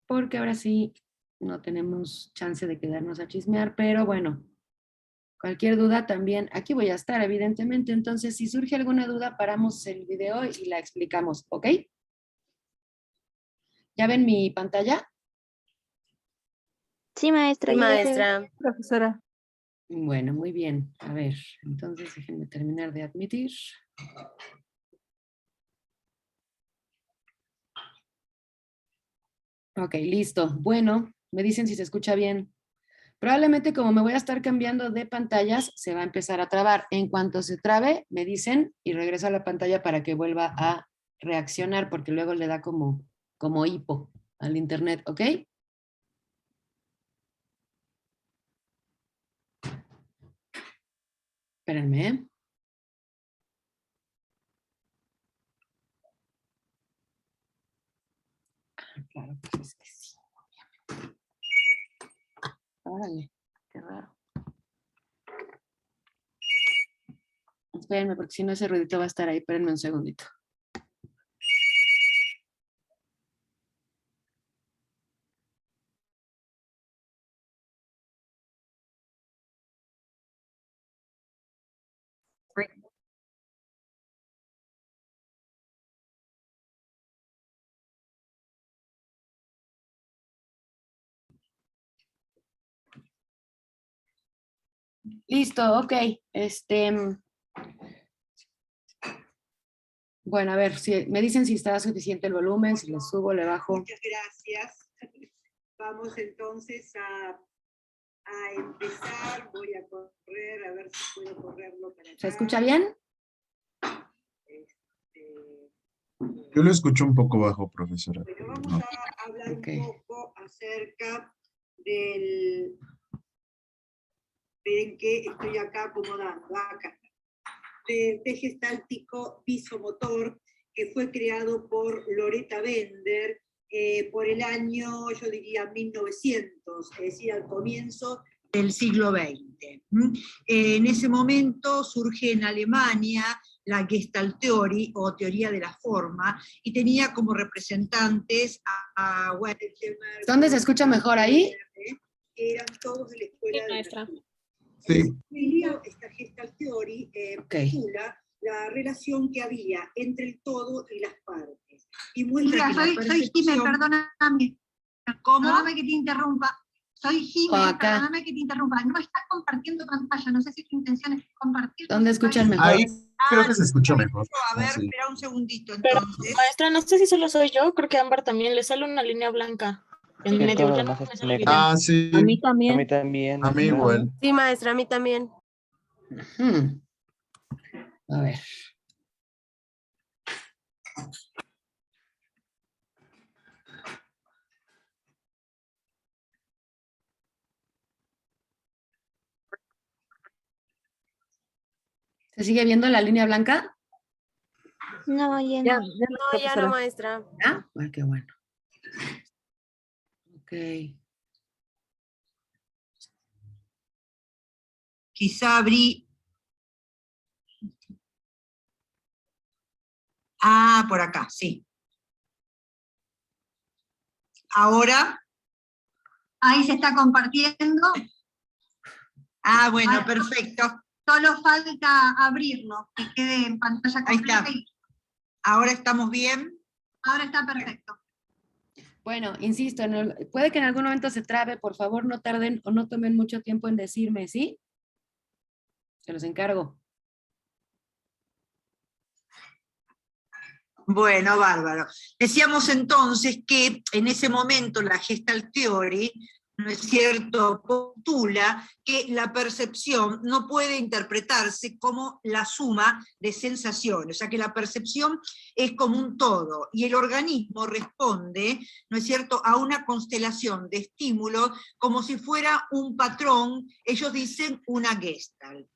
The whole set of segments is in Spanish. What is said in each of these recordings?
porque ahora sí no tenemos chance de quedarnos a chismear, pero bueno, cualquier duda también, aquí voy a estar evidentemente, entonces si surge alguna duda paramos el video y la explicamos, ¿ok? ¿Ya ven mi pantalla? Sí, maestra. Sí, ya la veo. maestra. Profesora. Bueno, muy bien. A ver, entonces déjenme terminar de admitir. Ok, listo. Bueno, me dicen si se escucha bien. Probablemente como me voy a estar cambiando de pantallas, se va a empezar a trabar. En cuanto se trabe, me dicen y regreso a la pantalla para que vuelva a reaccionar, porque luego le da como hipo al internet, ¿ok? Espérenme, ¿eh? Claro, pues es que sí, obviamente. Órale, qué raro. Espérenme, porque si no ese ruidito va a estar ahí. Espérenme un segundito. Listo, ok. Bueno, a ver, si me dicen si está suficiente el volumen, si le subo, le bajo. Muchas gracias. Vamos entonces a empezar. Voy a correr, a ver si puedo correrlo para acá. ¿Se escucha bien? Yo lo escucho un poco bajo, profesora. Bueno, vamos a hablar un poco acerca del... Ven que estoy acá acomodando, acá. Del eje gestáltico visomotor, que fue creado por Loretta Bender por el año, yo diría, 1900, es decir, al comienzo del siglo XX. En ese momento surge en Alemania la Gestalt Theory, o teoría de la forma, y tenía como representantes a Wertheimer. ¿Dónde se escucha mejor ahí? Eran todos de la escuela de maestra. Sí. Esta Gestalt Theory postula la relación que había entre el todo y las partes. Y muestra que soy Jimé, perdóname. ¿Cómo? Perdóname que te interrumpa. Soy Jimé, acá. perdóname que te interrumpa. No estás compartiendo pantalla, no sé si tu intención es compartir. ¿Dónde escuchan mejor? Ahí creo que se escucha mejor. A ver, Sí. espera un segundito Pero, entonces. maestra, no sé si solo soy yo, creo que a Ámbar también le sale una línea blanca en Que medio. todo Ya lo no demás me es sale el negro. video. Ah, sí. A mí A también. mí también. A mí igual. Sí, maestra, a mí también. A ver. ¿Se sigue viendo la línea blanca? No, ya Ya, no. ya no, No, ya no, profesora. maestra. ¿Ah? Ay, qué bueno. Ok. Quizá abrí... Ah, por acá, sí. Ahora... Ahí se está compartiendo. Ah, bueno, perfecto. Solo falta abrirlo, que quede en pantalla Ahí completa. está. Y Ahora estamos bien. ahora está perfecto. Bueno, insisto, puede que en algún momento se trabe, por favor no tarden o no tomen mucho tiempo en decirme, ¿sí? Se los encargo. Bueno, bárbaro. Decíamos entonces que en ese momento la Gestalt Theory, ¿no es cierto?, postula que la percepción no puede interpretarse como la suma de sensaciones, o sea que la percepción es como un todo, y el organismo responde, ¿no es cierto?, a una constelación de estímulos como si fuera un patrón, ellos dicen una Gestalt.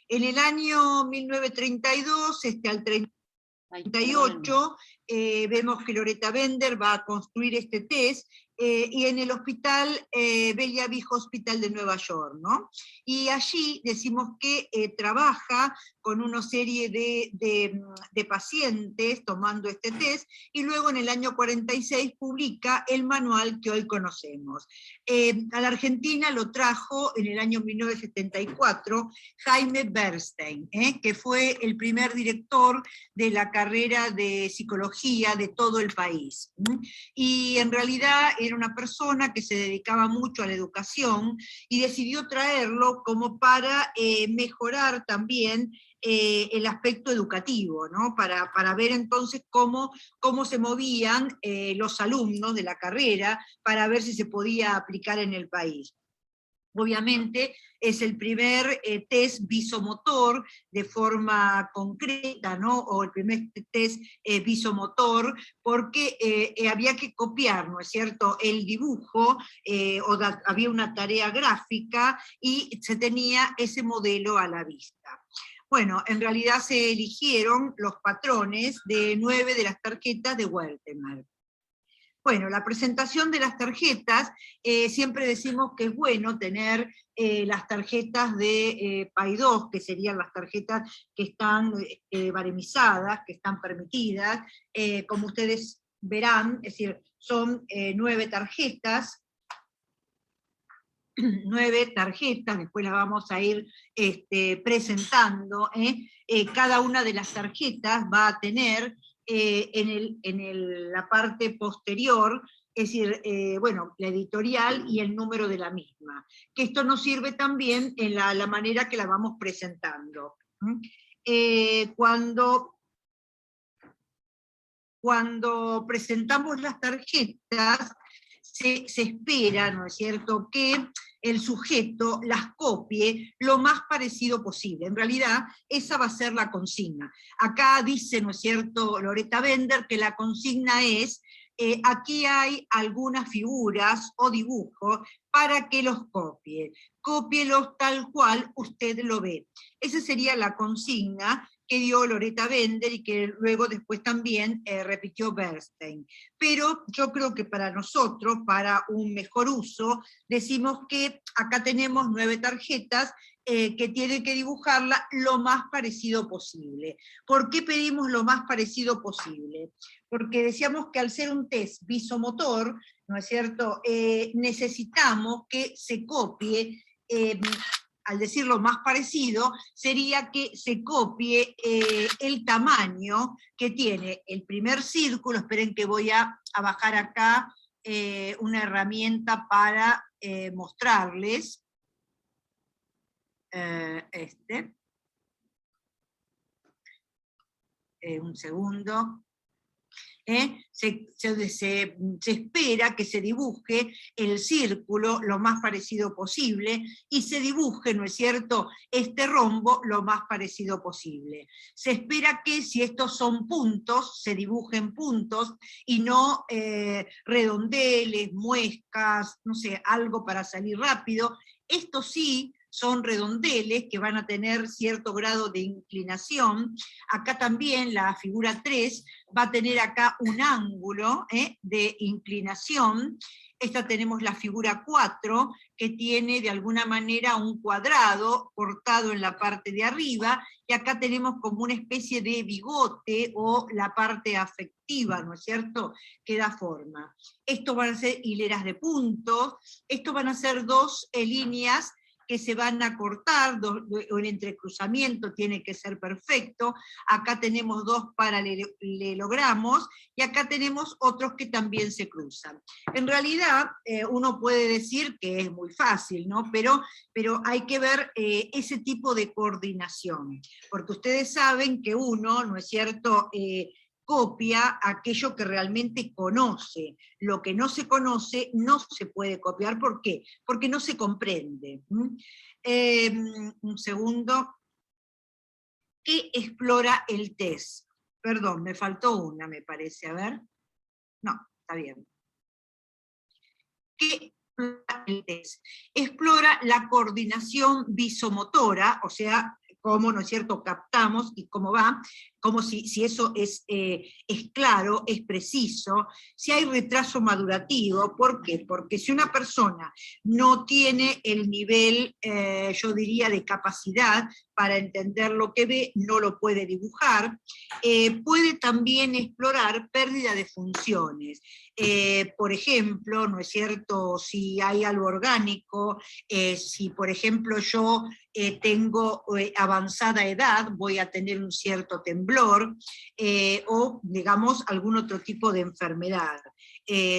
En el año 1932, al 38, vemos que Loretta Bender va a construir este test, y en el hospital Bella Viejo Hospital de Nueva York, ¿no? Y allí decimos que trabaja con una serie de pacientes tomando este test, y luego en el año 46 publica el manual que hoy conocemos. A la Argentina lo trajo en el año 1974 Jaime Bernstein, que fue el primer director de la carrera de psicología de todo el país. Y en realidad era una persona que se dedicaba mucho a la educación y decidió traerlo como para mejorar también el aspecto educativo, ¿no? Para ver entonces cómo se movían los alumnos de la carrera, para ver si se podía aplicar en el país. Obviamente es el primer test visomotor de forma concreta, ¿no? O el primer test visomotor, porque había que copiar, ¿no es cierto?, el dibujo, había una tarea gráfica y se tenía ese modelo a la vista. Bueno, en realidad se eligieron los patrones de 9 de las tarjetas de Weltemer. Bueno, la presentación de las tarjetas, siempre decimos que es bueno tener las tarjetas de PAI-2, que serían las tarjetas que están baremizadas, que están permitidas. Como ustedes verán, es decir, son 9 tarjetas, 9 tarjetas, después las vamos a ir presentando. Cada una de las tarjetas va a tener la parte posterior, es decir, bueno, la editorial y el número de la misma. Que esto nos sirve también en la manera que la vamos presentando. Cuando presentamos las tarjetas, se espera, ¿no es cierto?, que el sujeto las copie lo más parecido posible. En realidad, esa va a ser la consigna. Acá dice, ¿no es cierto?, Loretta Bender, que la consigna es, aquí hay algunas figuras o dibujos para que los copie. Cópielos tal cual usted lo ve. Esa sería la consigna que dio Loretta Bender y que luego después también repitió Bernstein. Pero yo creo que para nosotros, para un mejor uso, decimos que acá tenemos 9 tarjetas que tienen que dibujarla lo más parecido posible. ¿Por qué pedimos lo más parecido posible? Porque decíamos que al ser un test visomotor, ¿no es cierto?, necesitamos que se copie, al decir lo más parecido, sería que se copie el tamaño que tiene el primer círculo. Esperen que voy a bajar acá una herramienta para mostrarles. Un segundo. Se espera que se dibuje el círculo lo más parecido posible, y se dibuje, ¿no es cierto?, este rombo lo más parecido posible. Se espera que si estos son puntos, se dibujen puntos, y no redondeles, muescas, no sé, algo para salir rápido. Esto sí, son redondeles que van a tener cierto grado de inclinación. Acá también la figura 3 va a tener acá un ángulo de inclinación. Esta tenemos la figura 4, que tiene de alguna manera un cuadrado cortado en la parte de arriba, y acá tenemos como una especie de bigote, o la parte afectiva, ¿no es cierto?, que da forma. Esto van a ser hileras de puntos, esto van a ser 2 líneas que se van a cortar, el entrecruzamiento tiene que ser perfecto. Acá tenemos 2 paralelogramos, y acá tenemos otros que también se cruzan. En realidad, uno puede decir que es muy fácil, ¿no? Pero hay que ver ese tipo de coordinación, porque ustedes saben que uno, ¿no es cierto?, copia aquello que realmente conoce. Lo que no se conoce no se puede copiar. ¿Por qué? Porque no se comprende. Un segundo. ¿Qué explora el test? Perdón, me faltó una, me parece. A ver. No, está bien. ¿Qué explora el test? Explora la coordinación visomotora, o sea, cómo, ¿no es cierto?, captamos y cómo va, como si eso es claro, es preciso, si hay retraso madurativo. ¿Por qué? Porque si una persona no tiene el nivel, yo diría, de capacidad para entender lo que ve, no lo puede dibujar, puede también explorar pérdida de funciones. Por ejemplo, ¿no es cierto?, si hay algo orgánico, si por ejemplo yo tengo avanzada edad, voy a tener un cierto temblor, o digamos algún otro tipo de enfermedad.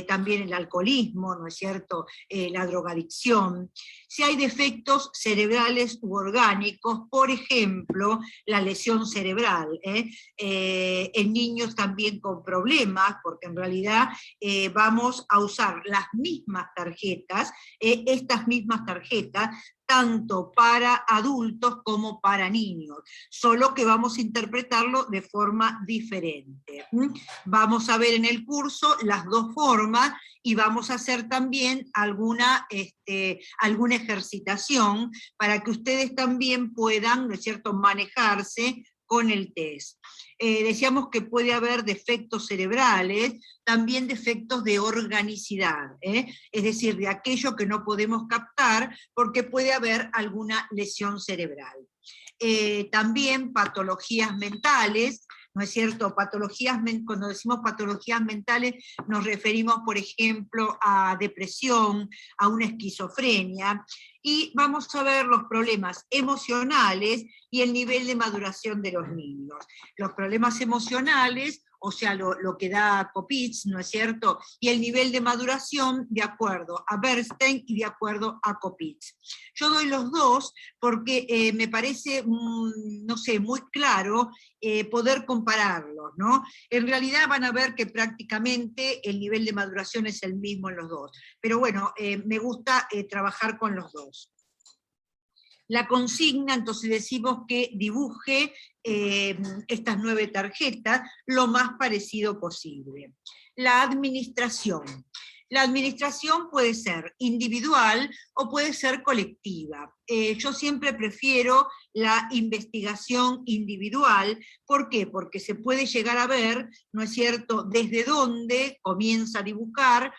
También el alcoholismo, ¿no es cierto?, la drogadicción. Si hay defectos cerebrales u orgánicos, por ejemplo, la lesión cerebral, en niños también con problemas, porque en realidad vamos a usar las mismas tarjetas, estas mismas tarjetas, tanto para adultos como para niños, solo que vamos a interpretarlo de forma diferente. Vamos a ver en el curso las dos formas y vamos a hacer también alguna ejercitación para que ustedes también puedan, ¿no es cierto?, manejarse con el test. Decíamos que puede haber defectos cerebrales, también defectos de organicidad, es decir, de aquello que no podemos captar porque puede haber alguna lesión cerebral. También patologías mentales, ¿no es cierto? Cuando decimos patologías mentales nos referimos, por ejemplo, a depresión, a una esquizofrenia, y vamos a ver los problemas emocionales y el nivel de maduración de los niños. Los problemas emocionales, o sea, lo que da Kopitz, ¿no es cierto?, y el nivel de maduración de acuerdo a Bernstein y de acuerdo a Kopitz. Yo doy los dos porque me parece, no sé, muy claro poder compararlos, ¿no? En realidad van a ver que prácticamente el nivel de maduración es el mismo en los dos, pero bueno, me gusta trabajar con los dos. La consigna, entonces decimos que dibuje estas 9 tarjetas lo más parecido posible. La administración. La administración puede ser individual o puede ser colectiva. Yo siempre prefiero la investigación individual. ¿Por qué? Porque se puede llegar a ver, ¿no es cierto?, desde dónde comienza a dibujar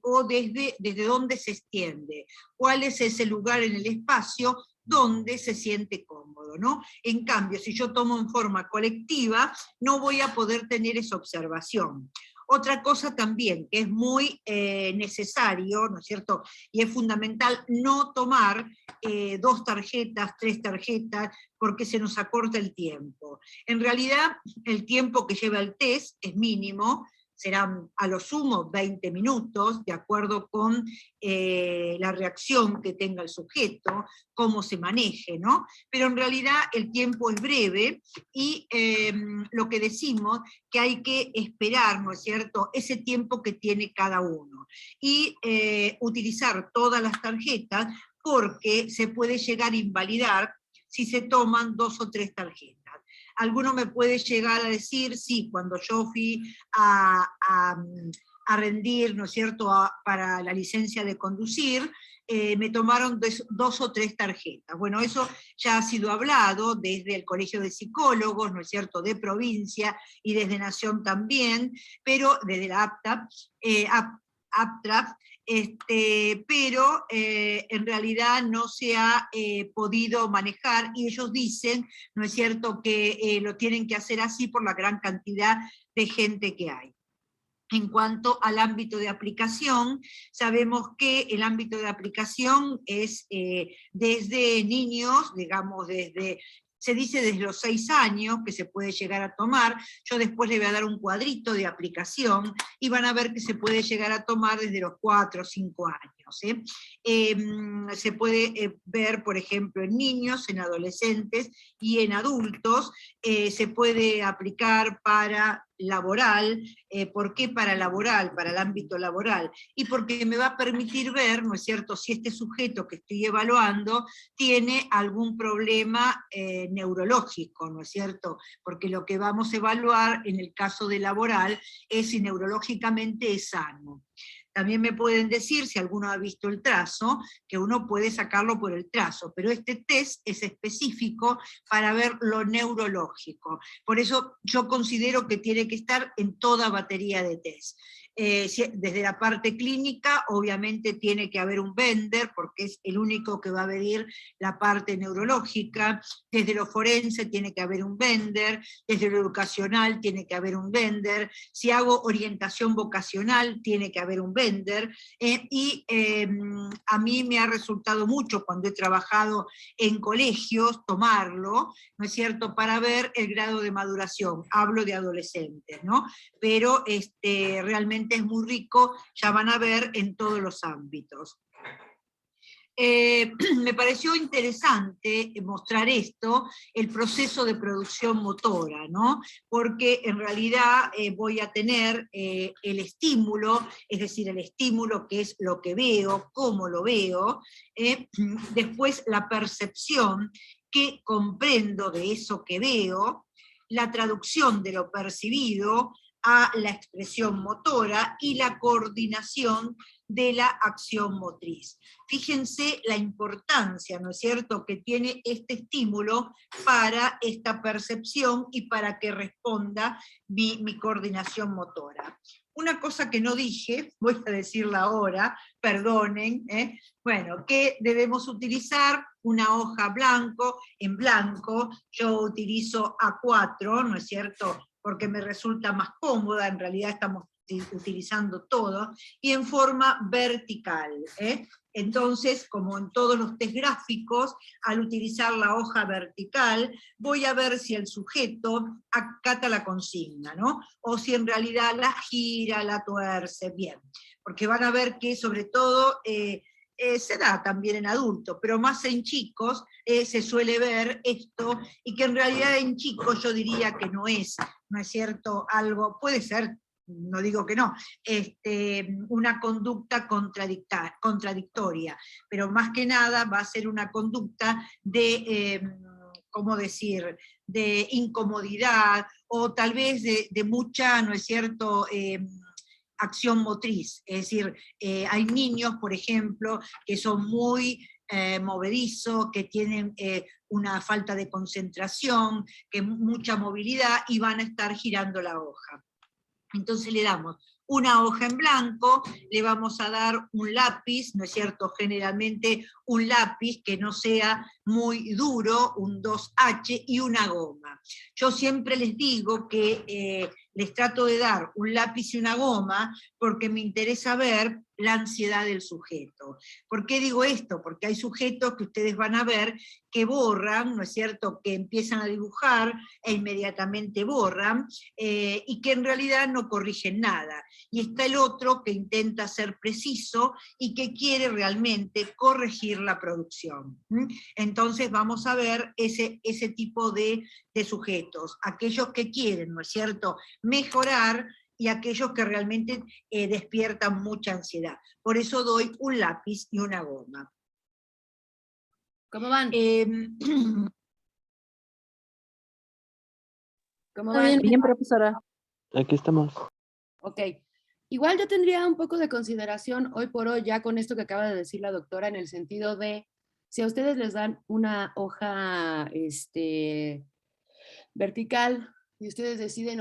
o desde dónde se extiende. ¿Cuál es ese lugar en el espacio donde se siente cómodo, ¿no? En cambio, si yo tomo en forma colectiva, no voy a poder tener esa observación. Otra cosa también, que es muy necesario, ¿no es cierto?, y es fundamental no tomar 2 tarjetas, 3 tarjetas, porque se nos acorta el tiempo. En realidad, el tiempo que lleva el test es mínimo, serán a lo sumo 20 minutos, de acuerdo con la reacción que tenga el sujeto, cómo se maneje, ¿no? Pero en realidad el tiempo es breve y lo que decimos que hay que esperar, ¿no es cierto?, ese tiempo que tiene cada uno. Y utilizar todas las tarjetas porque se puede llegar a invalidar si se toman 2 o 3 tarjetas. Alguno me puede llegar a decir, sí, cuando yo fui a rendir, ¿no es cierto?, para la licencia de conducir, me tomaron 2 o 3 tarjetas. Bueno, eso ya ha sido hablado desde el Colegio de Psicólogos, ¿no es cierto?, de provincia y desde Nación también, pero desde la APTRAF, pero en realidad no se ha podido manejar y ellos dicen, ¿no es cierto?, que lo tienen que hacer así por la gran cantidad de gente que hay. En cuanto al ámbito de aplicación, sabemos que el ámbito de aplicación es desde niños, digamos, se dice desde los 6 años que se puede llegar a tomar. Yo después le voy a dar un cuadrito de aplicación y van a ver que se puede llegar a tomar desde los 4 o 5 años. Se puede ver, por ejemplo, en niños, en adolescentes y en adultos. Se puede aplicar para laboral. ¿Por qué para laboral? Para el ámbito laboral. Y porque me va a permitir ver, ¿no es cierto?, si este sujeto que estoy evaluando tiene algún problema neurológico, ¿no es cierto? Porque lo que vamos a evaluar en el caso de laboral es si neurológicamente es sano. También me pueden decir, si alguno ha visto el trazo, que uno puede sacarlo por el trazo, pero este test es específico para ver lo neurológico. Por eso yo considero que tiene que estar en toda batería de test. Desde la parte clínica, obviamente tiene que haber un vendor, porque es el único que va a medir la parte neurológica. Desde lo forense tiene que haber un vendor, desde lo educacional tiene que haber un vendor, si hago orientación vocacional tiene que haber un vendor, a mí me ha resultado mucho cuando he trabajado en colegios tomarlo, ¿no es cierto?, para ver el grado de maduración. Hablo de adolescentes, ¿no? Pero realmente es muy rico, ya van a ver en todos los ámbitos. Me pareció interesante mostrar esto, el proceso de producción motora, ¿no? Porque en realidad voy a tener el estímulo, es decir, el estímulo que es lo que veo, cómo lo veo, después la percepción, que comprendo de eso que veo, la traducción de lo percibido a la expresión motora y la coordinación de la acción motriz. Fíjense la importancia, ¿no es cierto?, que tiene este estímulo para esta percepción y para que responda mi coordinación motora. Una cosa que no dije, voy a decirla ahora, perdonen, bueno, que debemos utilizar una hoja en blanco, yo utilizo A4, ¿no es cierto?, porque me resulta más cómoda, en realidad estamos utilizando todo, y en forma vertical. Entonces, como en todos los test gráficos, al utilizar la hoja vertical, voy a ver si el sujeto acata la consigna, ¿no? O si en realidad la gira, la tuerce, bien. Porque van a ver que sobre todo se da también en adultos, pero más en chicos se suele ver esto, y que en realidad en chicos yo diría que no es cierto, algo, puede ser, no digo que no, una conducta contradictoria, pero más que nada va a ser una conducta de, ¿cómo decir?, de incomodidad, o tal vez de mucha, ¿no es cierto?, acción motriz. Es decir, hay niños, por ejemplo, que son muy movedizos, que tienen una falta de concentración, que mucha movilidad, y van a estar girando la hoja. Entonces le damos una hoja en blanco, le vamos a dar un lápiz, ¿no es cierto?, generalmente un lápiz que no sea muy duro, un 2H, y una goma. Yo siempre les digo que les trato de dar un lápiz y una goma porque me interesa ver la ansiedad del sujeto. ¿Por qué digo esto? Porque hay sujetos que ustedes van a ver que borran, ¿no es cierto?, que empiezan a dibujar e inmediatamente borran, y que en realidad no corrigen nada. Y está el otro que intenta ser preciso y que quiere realmente corregir la producción. Entonces vamos a ver ese tipo de sujetos, aquellos que quieren, ¿no es cierto?, mejorar, y aquellos que realmente despiertan mucha ansiedad. Por eso doy un lápiz y una goma. ¿Cómo van? ¿Cómo Está van? bien, profesora. Aquí estamos. Ok. Igual yo tendría un poco de consideración hoy por hoy, ya con esto que acaba de decir la doctora, en el sentido de, si a ustedes les dan una hoja vertical y ustedes deciden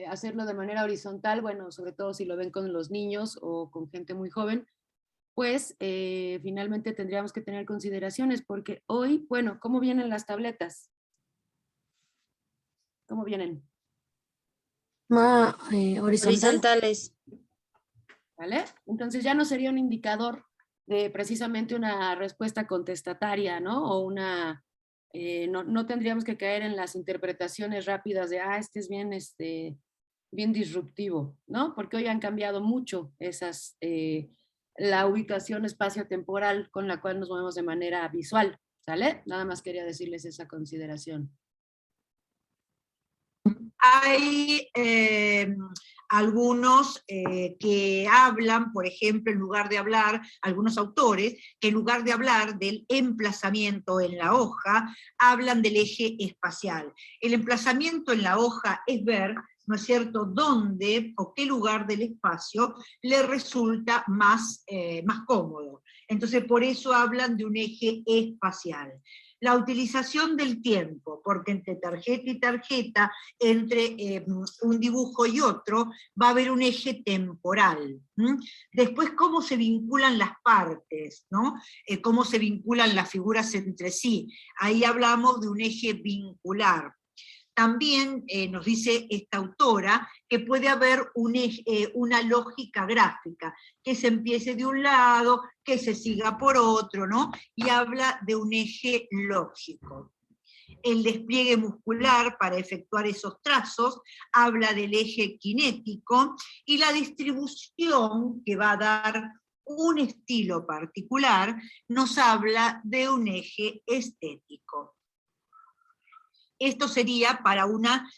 hacerlo de manera horizontal, bueno, sobre todo si lo ven con los niños o con gente muy joven, pues finalmente tendríamos que tener consideraciones, porque hoy, bueno, ¿cómo vienen las tabletas? ¿Cómo vienen? Horizontal. Horizontales. ¿Vale? Entonces ya no sería un indicador de precisamente una respuesta contestataria, ¿no? O una, no tendríamos que caer en las interpretaciones rápidas de, este es bien, bien disruptivo, ¿no? Porque hoy han cambiado mucho esas, la ubicación espacio-temporal con la cual nos movemos de manera visual, ¿sale? Nada más quería decirles esa consideración. Hay algunos que hablan, por ejemplo, en lugar de hablar, algunos autores, que en lugar de hablar del emplazamiento en la hoja, hablan del eje espacial. El emplazamiento en la hoja es ver ¿no es cierto?, dónde o qué lugar del espacio le resulta más cómodo. Entonces, por eso hablan de un eje espacial. La utilización del tiempo, porque entre tarjeta y tarjeta, entre un dibujo y otro, va a haber un eje temporal. Después, cómo se vinculan las partes, ¿no? Cómo se vinculan las figuras entre sí. Ahí hablamos de un eje vincular. También nos dice esta autora que puede haber una lógica gráfica, que se empiece de un lado, que se siga por otro, ¿no? Y habla de un eje lógico. El despliegue muscular para efectuar esos trazos habla del eje cinético, y la distribución que va a dar un estilo particular nos habla de un eje estético. Esto sería para una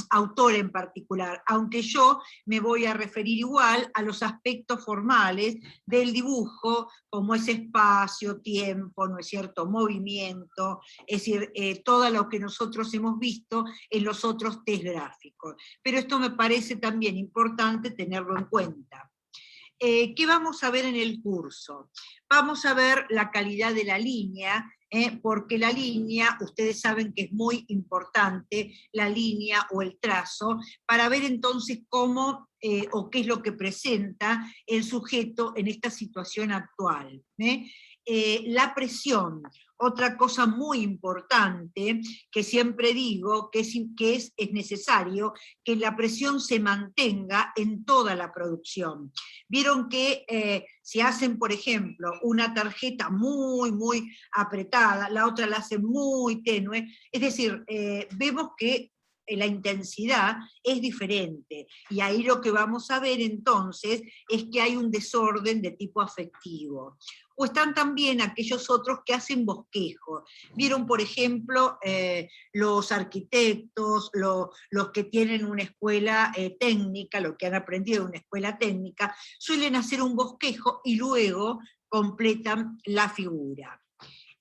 autora en particular, aunque yo me voy a referir igual a los aspectos formales del dibujo, como es espacio, tiempo, ¿no es cierto?, movimiento, es decir, todo lo que nosotros hemos visto en los otros test gráficos. Pero esto me parece también importante tenerlo en cuenta. ¿Qué vamos a ver en el curso? Vamos a ver la calidad de la línea, porque la línea, ustedes saben que es muy importante, la línea o el trazo, para ver entonces cómo o qué es lo que presenta el sujeto en esta situación actual. La presión, otra cosa muy importante que siempre digo, que es necesario que la presión se mantenga en toda la producción. Vieron que si hacen, por ejemplo, una tarjeta muy, muy apretada, la otra la hacen muy tenue, es decir, vemos que la intensidad es diferente, y ahí lo que vamos a ver entonces es que hay un desorden de tipo afectivo. O están también aquellos otros que hacen bosquejo. Vieron, por ejemplo, los arquitectos, los que tienen una escuela técnica, los que han aprendido en una escuela técnica, suelen hacer un bosquejo y luego completan la figura.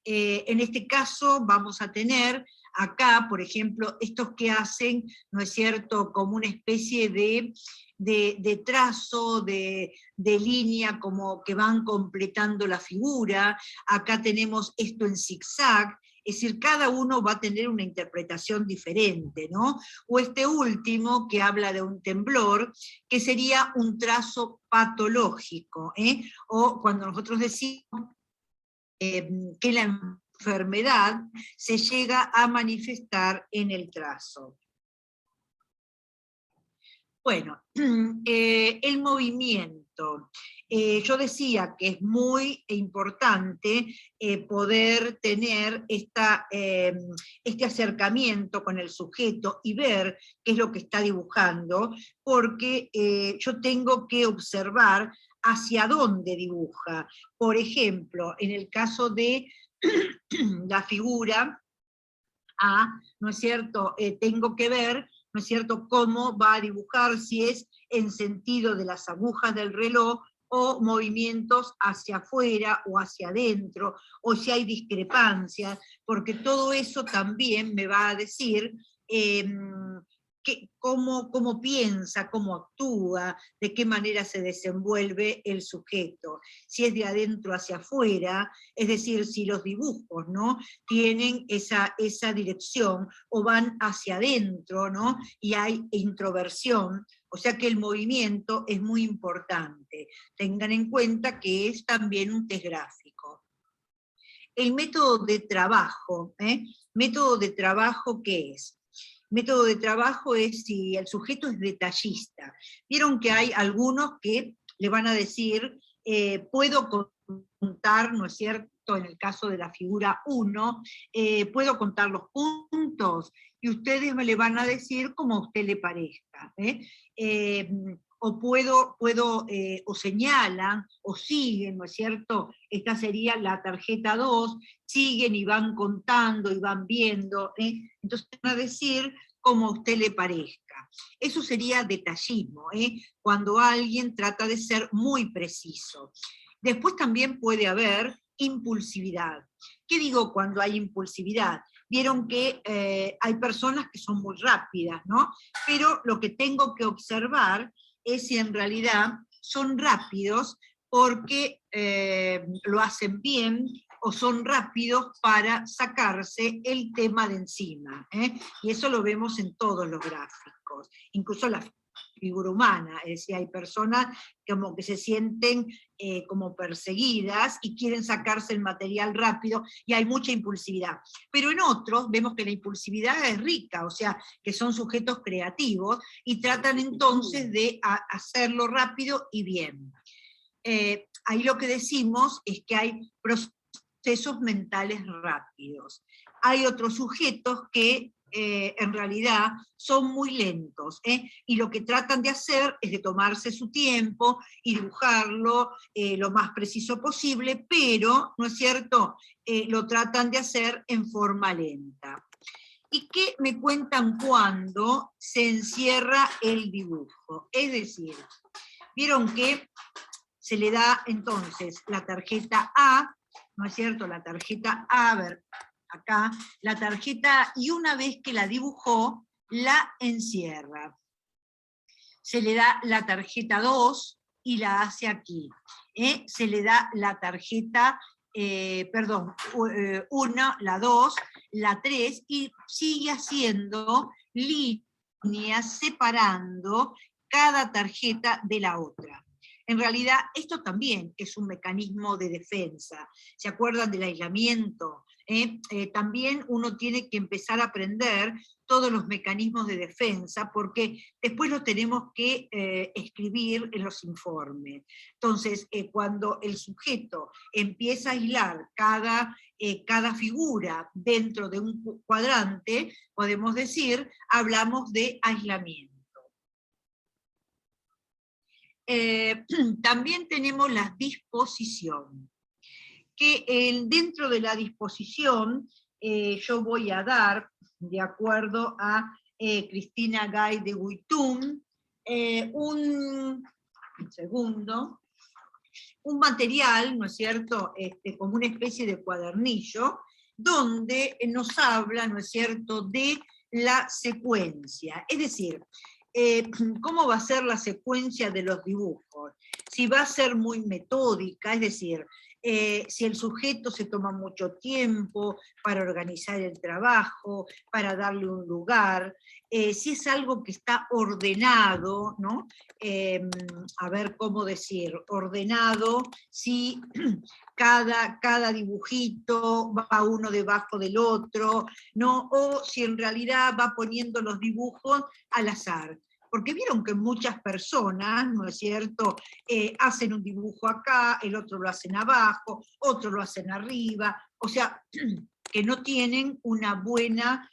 En este caso vamos a tener acá, por ejemplo, estos que hacen, ¿no es cierto?, como una especie de trazo, de línea, como que van completando la figura. Acá tenemos esto en zigzag, es decir, cada uno va a tener una interpretación diferente, ¿no? O este último, que habla de un temblor, que sería un trazo patológico, o cuando nosotros decimos que la enfermedad se llega a manifestar en el trazo. Bueno, el movimiento. Yo decía que es muy importante poder tener este acercamiento con el sujeto y ver qué es lo que está dibujando, porque yo tengo que observar hacia dónde dibuja. Por ejemplo, en el caso de la figura A, ¿no es cierto?, tengo que ver, ¿no es cierto?, cómo va a dibujar, si es en sentido de las agujas del reloj, o movimientos hacia afuera o hacia adentro, o si hay discrepancias, porque todo eso también me va a decir cómo piensa, cómo actúa, de qué manera se desenvuelve el sujeto. Si es de adentro hacia afuera, es decir, si los dibujos, ¿no?, tienen esa dirección, o van hacia adentro, ¿no?, y hay introversión. O sea que el movimiento es muy importante. Tengan en cuenta que es también un test gráfico. El método de trabajo, ¿método de trabajo qué es? Método de trabajo es si el sujeto es detallista. Vieron que hay algunos que le van a decir, puedo contar, ¿no es cierto?, en el caso de la figura 1, puedo contar los puntos, y ustedes me le van a decir como a usted le parezca. O señalan, o siguen, ¿no es cierto? Esta sería la tarjeta 2, siguen y van contando y van viendo, entonces van a decir como a usted le parezca. Eso sería detallismo, cuando alguien trata de ser muy preciso. Después también puede haber impulsividad. ¿Qué digo cuando hay impulsividad? vieron que hay personas que son muy rápidas, ¿no? Pero lo que tengo que observar es si en realidad son rápidos porque lo hacen bien, o son rápidos para sacarse el tema de encima, ¿eh? Y eso lo vemos en todos los gráficos, incluso la figura humana, es decir, hay personas como que se sienten como perseguidas y quieren sacarse el material rápido, y hay mucha impulsividad. Pero en otros vemos que la impulsividad es rica, o sea, que son sujetos creativos, y tratan entonces de hacerlo rápido y bien. Ahí lo que decimos es que hay procesos mentales rápidos. Hay otros sujetos que en realidad son muy lentos, y lo que tratan de hacer es de tomarse su tiempo y dibujarlo lo más preciso posible, pero, ¿no es cierto?, lo tratan de hacer en forma lenta. ¿Y qué me cuentan cuando se encierra el dibujo? Es decir, vieron que se le da entonces la tarjeta A, ¿no es cierto?, la tarjeta A, a ver, acá, la tarjeta, y una vez que la dibujó, la encierra. Se le da la tarjeta 2 y la hace aquí. Se le da la tarjeta, 1, la 2, la 3, y sigue haciendo líneas separando cada tarjeta de la otra. En realidad, esto también es un mecanismo de defensa. ¿Se acuerdan del aislamiento? También uno tiene que empezar a aprender todos los mecanismos de defensa, porque después los tenemos que escribir en los informes. Entonces, cuando el sujeto empieza a aislar cada figura dentro de un cuadrante, podemos decir, hablamos de aislamiento. También tenemos la disposición, que dentro de la disposición yo voy a dar, de acuerdo a Cristina Gay de Guittum, un material, ¿no es cierto?, como una especie de cuadernillo, donde nos habla, ¿no es cierto?, de la secuencia, es decir, cómo va a ser la secuencia de los dibujos, si va a ser muy metódica, es decir, si el sujeto se toma mucho tiempo para organizar el trabajo, para darle un lugar, si es algo que está ordenado, ¿no? A ver cómo decir, ordenado, si cada dibujito va uno debajo del otro, ¿no? O si en realidad va poniendo los dibujos al azar. Porque vieron que muchas personas, ¿no es cierto?, hacen un dibujo acá, el otro lo hacen abajo, otro lo hacen arriba, o sea, que no tienen una buena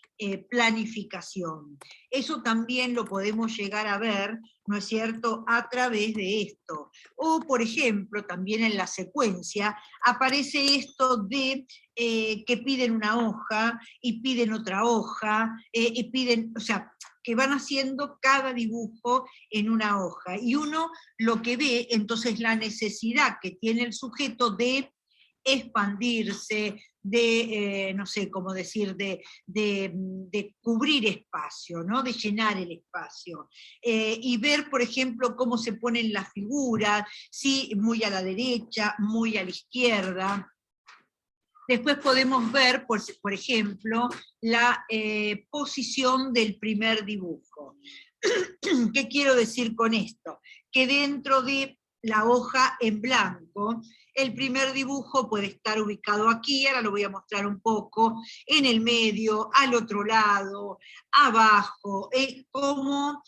planificación. Eso también lo podemos llegar a ver, ¿no es cierto?, a través de esto. O, por ejemplo, también en la secuencia, aparece esto de que piden una hoja, y piden otra hoja, y piden, o sea, que van haciendo cada dibujo en una hoja, y uno lo que ve, entonces, la necesidad que tiene el sujeto de expandirse, de, no sé cómo decir, de cubrir espacio, ¿no?, de llenar el espacio, y ver, por ejemplo, cómo se ponen las figuras, si muy a la derecha, muy a la izquierda. Después podemos ver, por ejemplo, la posición del primer dibujo. ¿Qué quiero decir con esto? Que dentro de la hoja en blanco, el primer dibujo puede estar ubicado aquí, ahora lo voy a mostrar un poco, en el medio, al otro lado, abajo, como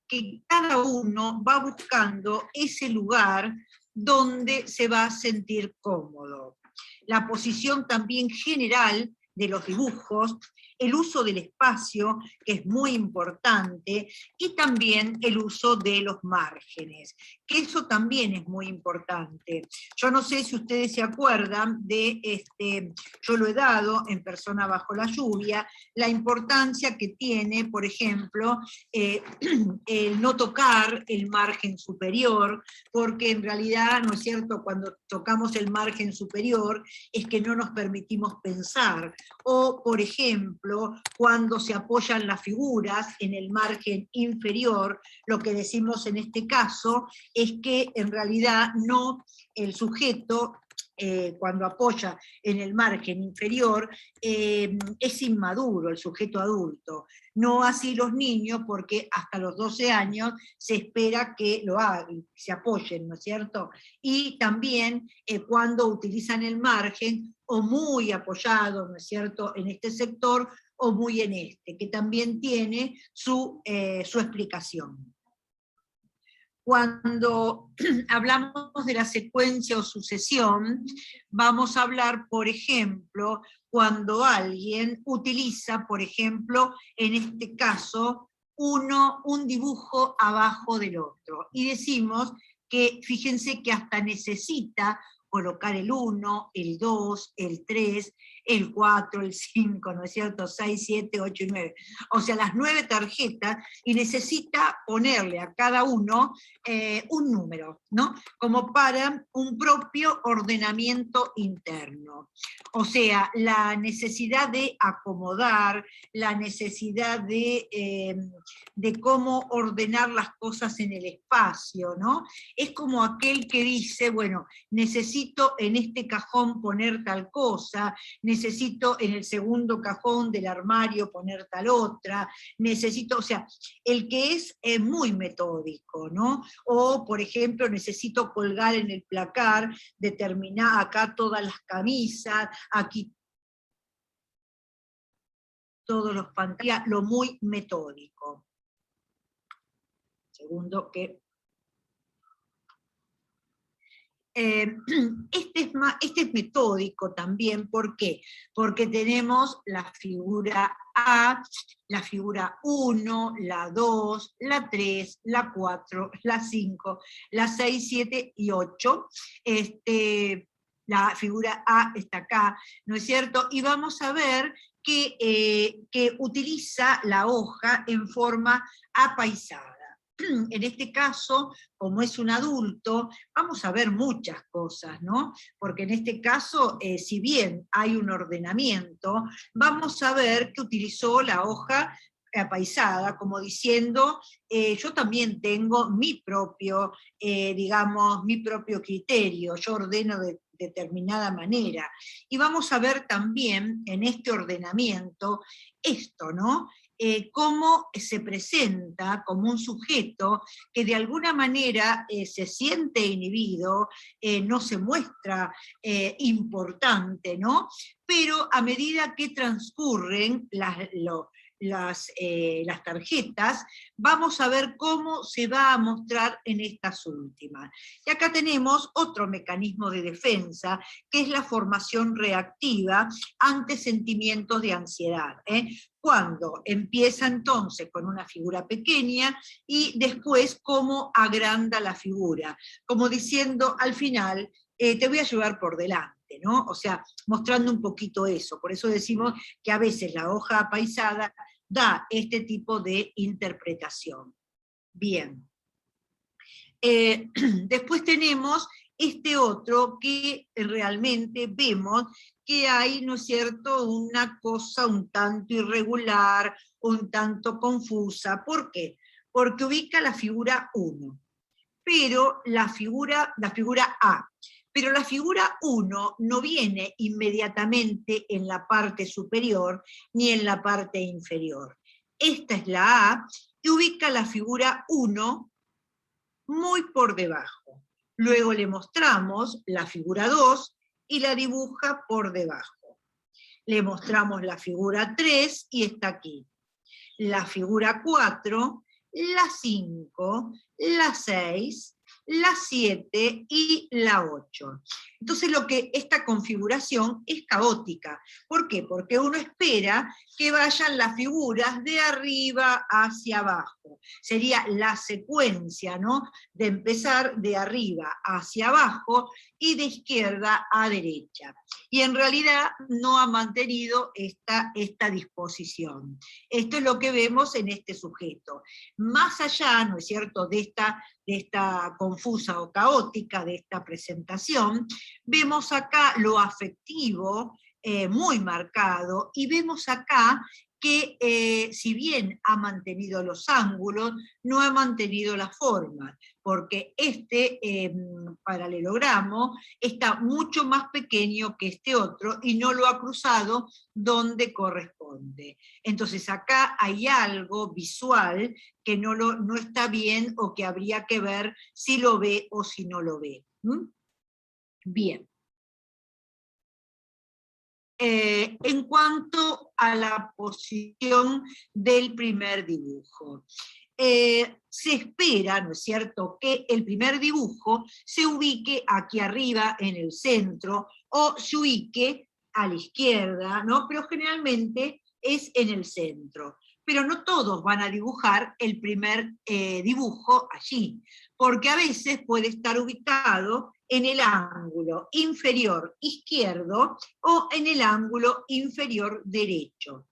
que cada uno va buscando ese lugar donde se va a sentir cómodo. La posición también general de los dibujos el uso del espacio, que es muy importante, y también el uso de los márgenes, que eso también es muy importante. Yo no sé si ustedes se acuerdan de, yo lo he dado en Persona bajo la lluvia, la importancia que tiene, por ejemplo, el no tocar el margen superior, porque en realidad, ¿no es cierto?, cuando tocamos el margen superior es que no nos permitimos pensar, o por ejemplo, cuando se apoyan las figuras en el margen inferior, lo que decimos en este caso es que en realidad no, el sujeto cuando apoya en el margen inferior, es inmaduro el sujeto adulto. No así los niños, porque hasta los 12 años se espera que lo hagan, se apoyen, ¿no es cierto? Y también cuando utilizan el margen, o muy apoyado, ¿no es cierto?, en este sector, o muy en este, que también tiene su explicación. Cuando hablamos de la secuencia o sucesión, vamos a hablar, por ejemplo, cuando alguien utiliza, por ejemplo, en este caso, un dibujo abajo del otro. Y decimos que, fíjense que hasta necesita colocar el 1, el 2, el 3, el 4, el 5, ¿no es cierto?, 6, 7, 8 y 9. O sea, las 9 tarjetas, y necesita ponerle a cada uno un número, ¿no? Como para un propio ordenamiento interno. O sea, la necesidad de acomodar, la necesidad de cómo ordenar las cosas en el espacio, ¿no? Es como aquel que dice, bueno, necesito en este cajón poner tal cosa, necesito en el segundo cajón del armario poner tal otra, necesito, o sea, el que es muy metódico, ¿no? O, por ejemplo, necesito colgar en el placar, determinar acá todas las camisas, aquí todos los pantalones, lo muy metódico. Segundo que... Este es metódico también, ¿por qué? Porque tenemos la figura A, la figura 1, la 2, la 3, la 4, la 5, la 6, 7 y 8. La figura A está acá, ¿no es cierto? Y vamos a ver que utiliza la hoja en forma apaisada. En este caso, como es un adulto, vamos a ver muchas cosas, ¿no? Porque en este caso, si bien hay un ordenamiento, vamos a ver que utilizó la hoja apaisada, como diciendo, yo también tengo mi propio, digamos, mi propio criterio, yo ordeno de determinada manera. Y vamos a ver también en este ordenamiento esto, ¿no? Cómo se presenta como un sujeto que de alguna manera se siente inhibido, no se muestra importante, ¿no? Pero a medida que transcurren las tarjetas, vamos a ver cómo se va a mostrar en estas últimas. Y acá tenemos otro mecanismo de defensa, que es la formación reactiva ante sentimientos de ansiedad, cuando empieza entonces con una figura pequeña y después cómo agranda la figura, como diciendo al final, te voy a llevar por delante, ¿no? O sea, mostrando un poquito eso. Por eso decimos que a veces la hoja apaisada da este tipo de interpretación. Bien. Después tenemos este otro que realmente vemos que hay, ¿no es cierto?, una cosa un tanto irregular, un tanto confusa. ¿Por qué? Porque ubica la figura 1, pero la figura A, pero la figura 1 no viene inmediatamente en la parte superior ni en la parte inferior. Esta es la A, y ubica la figura 1 muy por debajo. Luego le mostramos la figura 2 y la dibuja por debajo. Le mostramos la figura 3 y está aquí. La figura 4, la 5, la 6 la 7 y la 8. Entonces esta configuración es caótica. ¿Por qué? Porque uno espera que vayan las figuras de arriba hacia abajo. Sería la secuencia, ¿no? De empezar de arriba hacia abajo y de izquierda a derecha. Y en realidad no ha mantenido esta disposición. Esto es lo que vemos en este sujeto. Más allá, ¿no es cierto?, de esta confusa o caótica de esta presentación, vemos acá lo afectivo muy marcado, y vemos acá que si bien ha mantenido los ángulos, no ha mantenido la forma, porque este paralelogramo está mucho más pequeño que este otro y no lo ha cruzado donde corresponde. Entonces acá hay algo visual que no está bien, o que habría que ver si lo ve o si no lo ve. Bien. En cuanto a la posición del primer dibujo, se espera, ¿no es cierto?, que el primer dibujo se ubique aquí arriba en el centro, o se ubique a la izquierda, ¿no? Pero generalmente es en el centro. Pero no todos van a dibujar el primer dibujo allí, porque a veces puede estar ubicado en el ángulo inferior izquierdo o en el ángulo inferior derecho.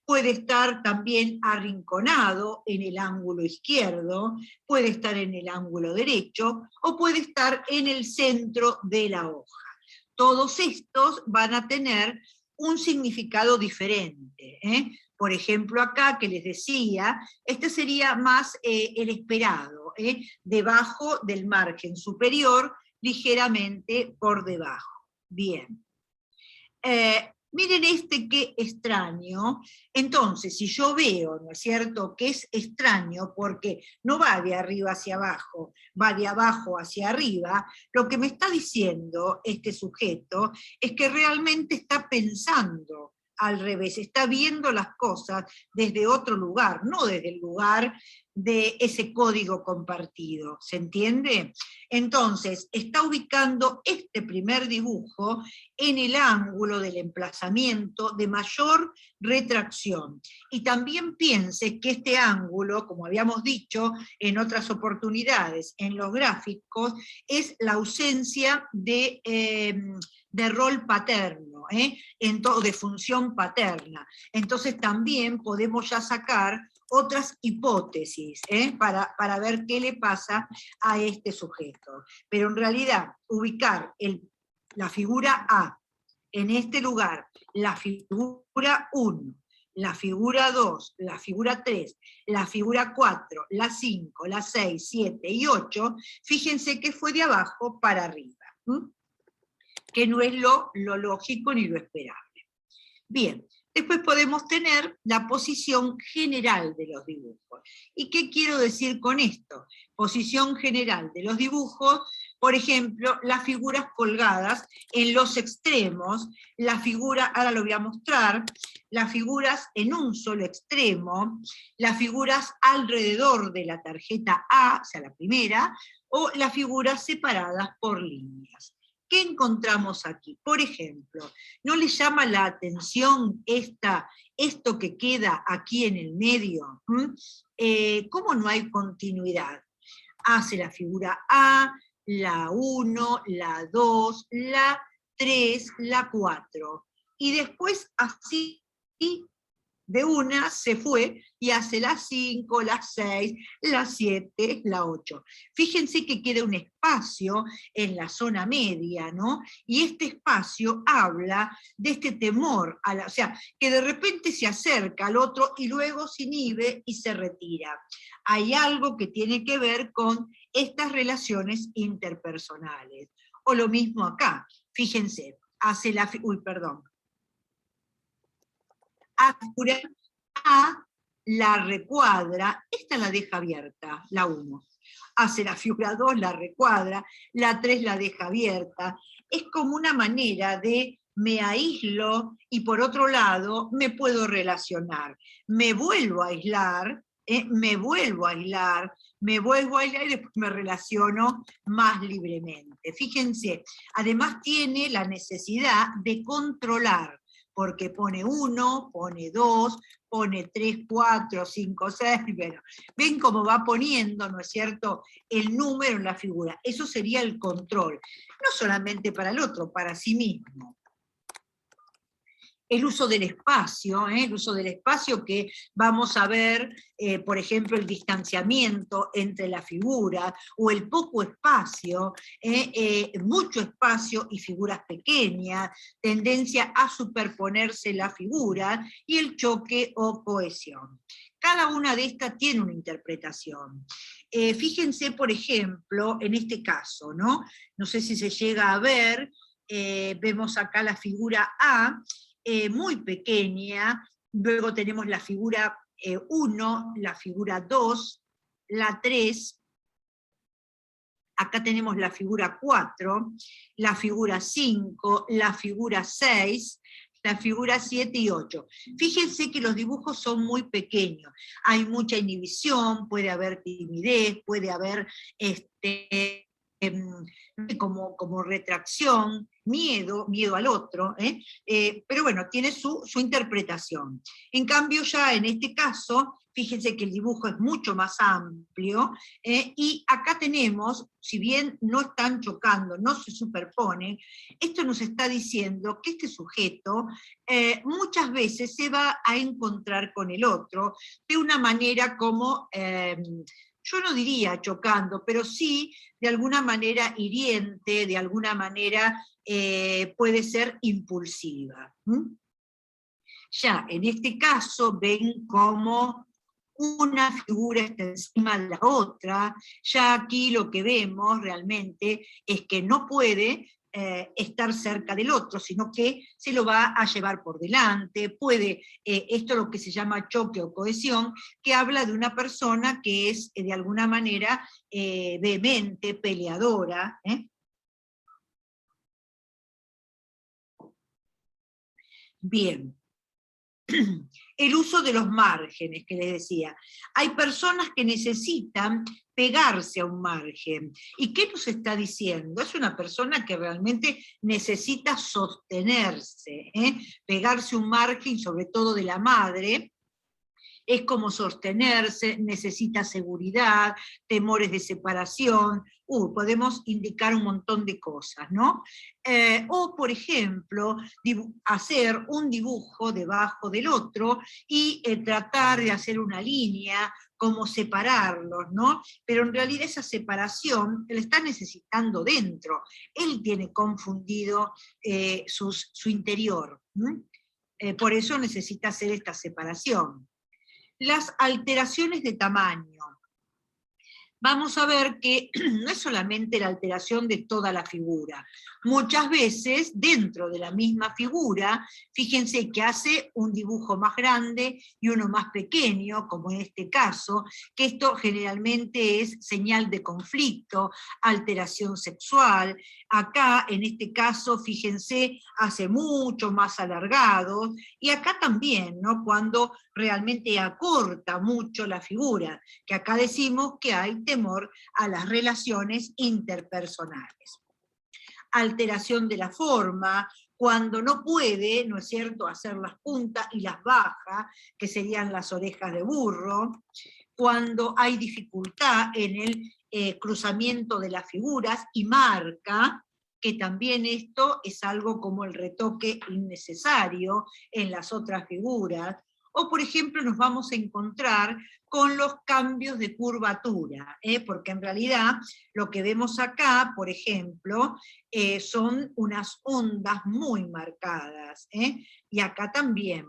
Puede estar también arrinconado en el ángulo izquierdo, puede estar en el ángulo derecho, o puede estar en el centro de la hoja. Todos estos van a tener un significado diferente. Por ejemplo, acá que les decía, este sería más el esperado, debajo del margen superior, ligeramente por debajo. Bien. Miren qué extraño. Entonces, si yo veo, ¿no es cierto?, que es extraño porque no va de arriba hacia abajo, va de abajo hacia arriba, lo que me está diciendo este sujeto es que realmente está pensando al revés, está viendo las cosas desde otro lugar, no desde el lugar de ese código compartido, ¿se entiende? Entonces, está ubicando este primer dibujo en el ángulo del emplazamiento de mayor retracción. Y también piense que este ángulo, como habíamos dicho en otras oportunidades en los gráficos, es la ausencia de rol paterno, de función paterna. Entonces también podemos ya sacar otras hipótesis para ver qué le pasa a este sujeto. Pero en realidad, ubicar la figura A en este lugar, la figura 1, la figura 2, la figura 3, la figura 4, la 5, la 6, 7 y 8, fíjense que fue de abajo para arriba, que no es lo lógico ni lo esperable. Bien. Después podemos tener la posición general de los dibujos. ¿Y qué quiero decir con esto? Posición general de los dibujos, por ejemplo, las figuras colgadas en los extremos, la figura, ahora lo voy a mostrar, las figuras en un solo extremo, las figuras alrededor de la tarjeta A, o sea, la primera, o las figuras separadas por líneas. ¿Qué encontramos aquí? Por ejemplo, ¿no les llama la atención esto que queda aquí en el medio? ¿Cómo no hay continuidad? Hace la figura A, la 1, la 2, la 3, la 4. Y después así de una se fue y hace la 5, la 6, la 7, la 8. Fíjense que queda un espacio en la zona media, ¿no? Y este espacio habla de este temor, o sea, que de repente se acerca al otro y luego se inhibe y se retira. Hay algo que tiene que ver con estas relaciones interpersonales. O lo mismo acá, fíjense, hace la... Uy, perdón. A la recuadra, esta la deja abierta, la 1. Hace la figura 2, la recuadra, la 3 la deja abierta. Es como una manera de me aíslo y por otro lado me puedo relacionar. Me vuelvo a aislar, me vuelvo a aislar y después me relaciono más libremente. Fíjense, además tiene la necesidad de controlar, porque pone 1, pone 2, pone 3, 4, 5, 6, bueno, ven cómo va poniendo, ¿no es cierto?, el número en la figura. Eso sería el control, no solamente para el otro, para sí mismo. El uso del espacio, el uso del espacio que vamos a ver, por ejemplo, el distanciamiento entre la figura, o el poco espacio, mucho espacio y figuras pequeñas, tendencia a superponerse la figura, y el choque o cohesión. Cada una de estas tiene una interpretación. Fíjense, por ejemplo, en este caso, ¿no? No sé si se llega a ver, vemos acá la figura A, muy pequeña, luego tenemos la figura 1, la figura 2, la 3, acá tenemos la figura 4, la figura 5, la figura 6, la figura 7 y 8. Fíjense que los dibujos son muy pequeños, hay mucha inhibición, puede haber timidez, puede haber como retracción, miedo al otro, pero bueno, tiene su interpretación. En cambio ya en este caso, fíjense que el dibujo es mucho más amplio, y acá tenemos, si bien no están chocando, no se superponen, esto nos está diciendo que este sujeto muchas veces se va a encontrar con el otro de una manera como, yo no diría chocando, pero sí de alguna manera hiriente, de alguna manera puede ser impulsiva. Ya en este caso ven cómo una figura está encima de la otra, ya aquí lo que vemos realmente es que no puede estar cerca del otro, sino que se lo va a llevar por delante, puede, esto es lo que se llama choque o cohesión, que habla de una persona que es de alguna manera vehemente, peleadora. Bien. El uso de los márgenes, que les decía. Hay personas que necesitan pegarse a un margen. ¿Y qué nos está diciendo? Es una persona que realmente necesita sostenerse, pegarse a un margen, sobre todo de la madre, es como sostenerse, necesita seguridad, temores de separación, podemos indicar un montón de cosas, ¿no? O, por ejemplo, hacer un dibujo debajo del otro y tratar de hacer una línea, como separarlos, ¿no? Pero en realidad esa separación la está necesitando dentro, él tiene confundido su interior, por eso necesita hacer esta separación. Las alteraciones de tamaño. Vamos a ver que no es solamente la alteración de toda la figura. Muchas veces, dentro de la misma figura, fíjense que hace un dibujo más grande y uno más pequeño, como en este caso, que esto generalmente es señal de conflicto, alteración sexual. Acá, en este caso, fíjense, hace mucho más alargados, y acá también, ¿no?, cuando realmente acorta mucho la figura, que acá decimos que hay temor a las relaciones interpersonales. Alteración de la forma, cuando no puede, ¿no es cierto?, hacer las puntas y las baja, que serían las orejas de burro, cuando hay dificultad en el cruzamiento de las figuras y marca, que también esto es algo como el retoque innecesario en las otras figuras, o por ejemplo nos vamos a encontrar con los cambios de curvatura, porque en realidad lo que vemos acá, por ejemplo, son unas ondas muy marcadas, y acá también.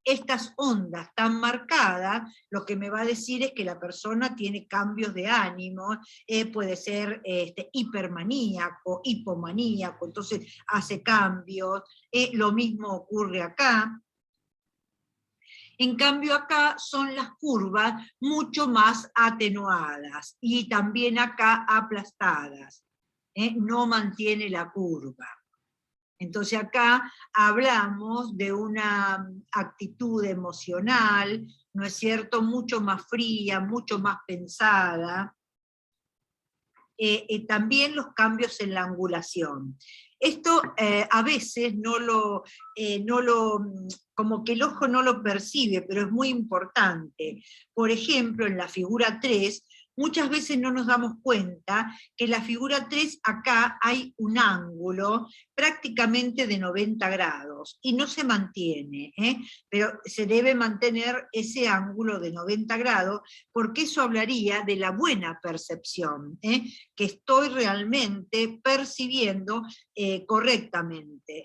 Estas ondas tan marcadas, lo que me va a decir es que la persona tiene cambios de ánimo, puede ser hipermaníaco, hipomaníaco, entonces hace cambios, lo mismo ocurre acá. En cambio acá son las curvas mucho más atenuadas y también acá aplastadas, no mantiene la curva. Entonces acá hablamos de una actitud emocional, ¿no es cierto?, mucho más fría, mucho más pensada. También los cambios en la angulación. Esto a veces como que el ojo no lo percibe, pero es muy importante. Por ejemplo, en la figura 3, muchas veces no nos damos cuenta que en la figura 3 acá hay un ángulo prácticamente de 90 grados, y no se mantiene, pero se debe mantener ese ángulo de 90 grados, porque eso hablaría de la buena percepción, que estoy realmente percibiendo correctamente.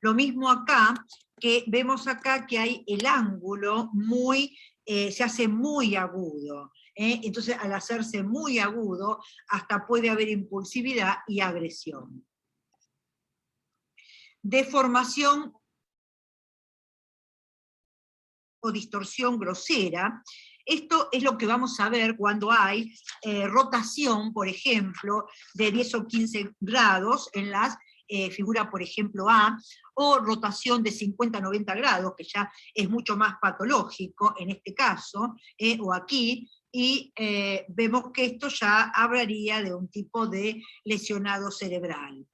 Lo mismo acá, que vemos acá que hay el ángulo se hace muy agudo. Entonces, al hacerse muy agudo, hasta puede haber impulsividad y agresión. Deformación o distorsión grosera. Esto es lo que vamos a ver cuando hay rotación, por ejemplo, de 10 o 15 grados en las figura, por ejemplo, A, o rotación de 50 a 90 grados, que ya es mucho más patológico en este caso, o aquí, y vemos que esto ya hablaría de un tipo de lesionado cerebral.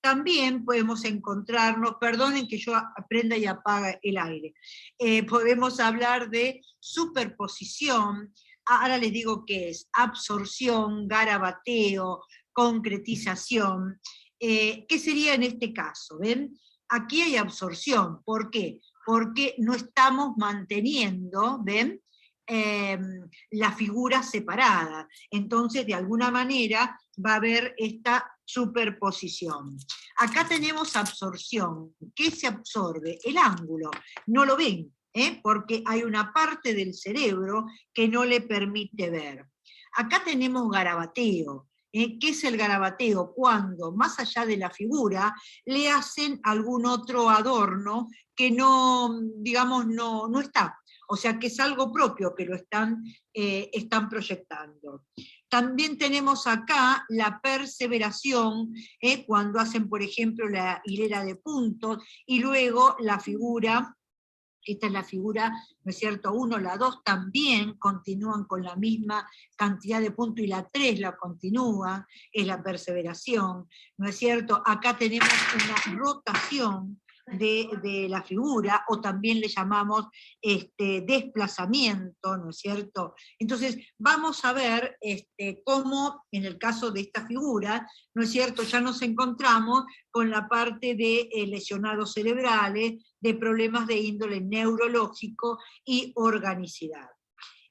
También podemos encontrarnos, perdonen que yo aprenda y apague el aire, podemos hablar de superposición. Ahora les digo qué es: absorción, garabateo, concretización. ¿Qué sería en este caso? ¿Ven? Aquí hay absorción. ¿Por qué? Porque no estamos manteniendo, ¿ven?, la figura separada. Entonces, de alguna manera, va a haber esta superposición. Acá tenemos absorción. ¿Qué se absorbe? El ángulo. No lo ven, porque hay una parte del cerebro que no le permite ver. Acá tenemos garabateo. ¿Qué es el garabateo? Cuando, más allá de la figura, le hacen algún otro adorno que no, digamos, no está. O sea, que es algo propio que lo están proyectando. También tenemos acá la perseveración, cuando hacen, por ejemplo, la hilera de puntos, y luego la figura, esta es la figura, ¿no es cierto?, 1, la 2 también continúan con la misma cantidad de puntos, y la 3 la continúa, es la perseveración, ¿no es cierto? Acá tenemos una rotación de la figura, o también le llamamos desplazamiento, ¿no es cierto? Entonces, vamos a ver cómo, en el caso de esta figura, ¿no es cierto?, ya nos encontramos con la parte de lesionados cerebrales, de problemas de índole neurológico y organicidad.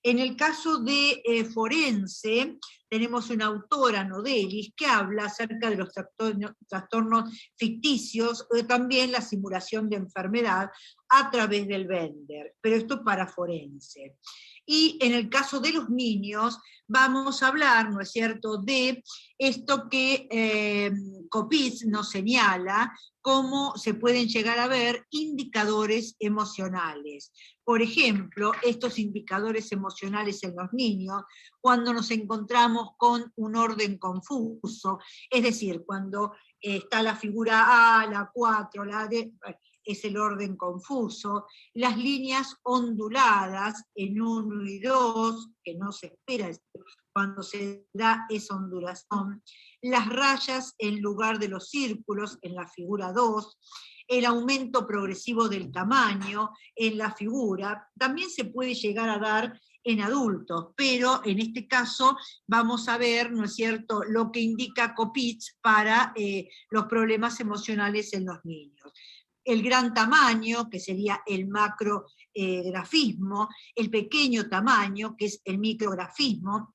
En el caso de forense, tenemos una autora, Nodelis, que habla acerca de los trastornos ficticios, o también la simulación de enfermedad a través del Bender, pero esto para forense. Y en el caso de los niños, vamos a hablar, ¿no es cierto?, de esto que Kopitz nos señala, cómo se pueden llegar a ver indicadores emocionales. Por ejemplo, estos indicadores emocionales en los niños, cuando nos encontramos con un orden confuso, es decir, cuando está la figura A, la 4, la D, es el orden confuso, las líneas onduladas en 1 y 2, que no se espera cuando se da esa ondulación, las rayas en lugar de los círculos en la figura 2, el aumento progresivo del tamaño en la figura, también se puede llegar a dar en adultos, pero en este caso vamos a ver, ¿no es cierto?, lo que indica Kopitz para los problemas emocionales en los niños. El gran tamaño, que sería el macrografismo, el pequeño tamaño, que es el micrografismo,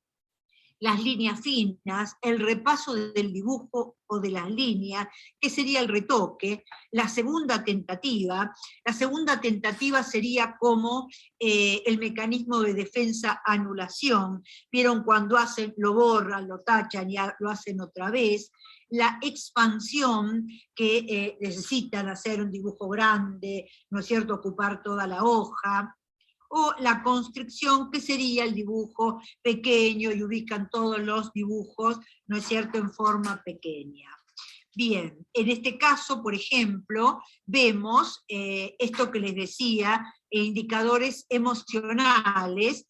las líneas finas, el repaso del dibujo o de las líneas, que sería el retoque. La segunda tentativa sería como el mecanismo de defensa-anulación. Vieron cuando hacen, lo borran, lo tachan y lo hacen otra vez. La expansión, que necesitan hacer un dibujo grande, ¿no es cierto?, ocupar toda la hoja. O la constricción, que sería el dibujo pequeño, y ubican todos los dibujos, ¿no es cierto?, en forma pequeña. Bien, en este caso, por ejemplo, vemos esto que les decía, indicadores emocionales,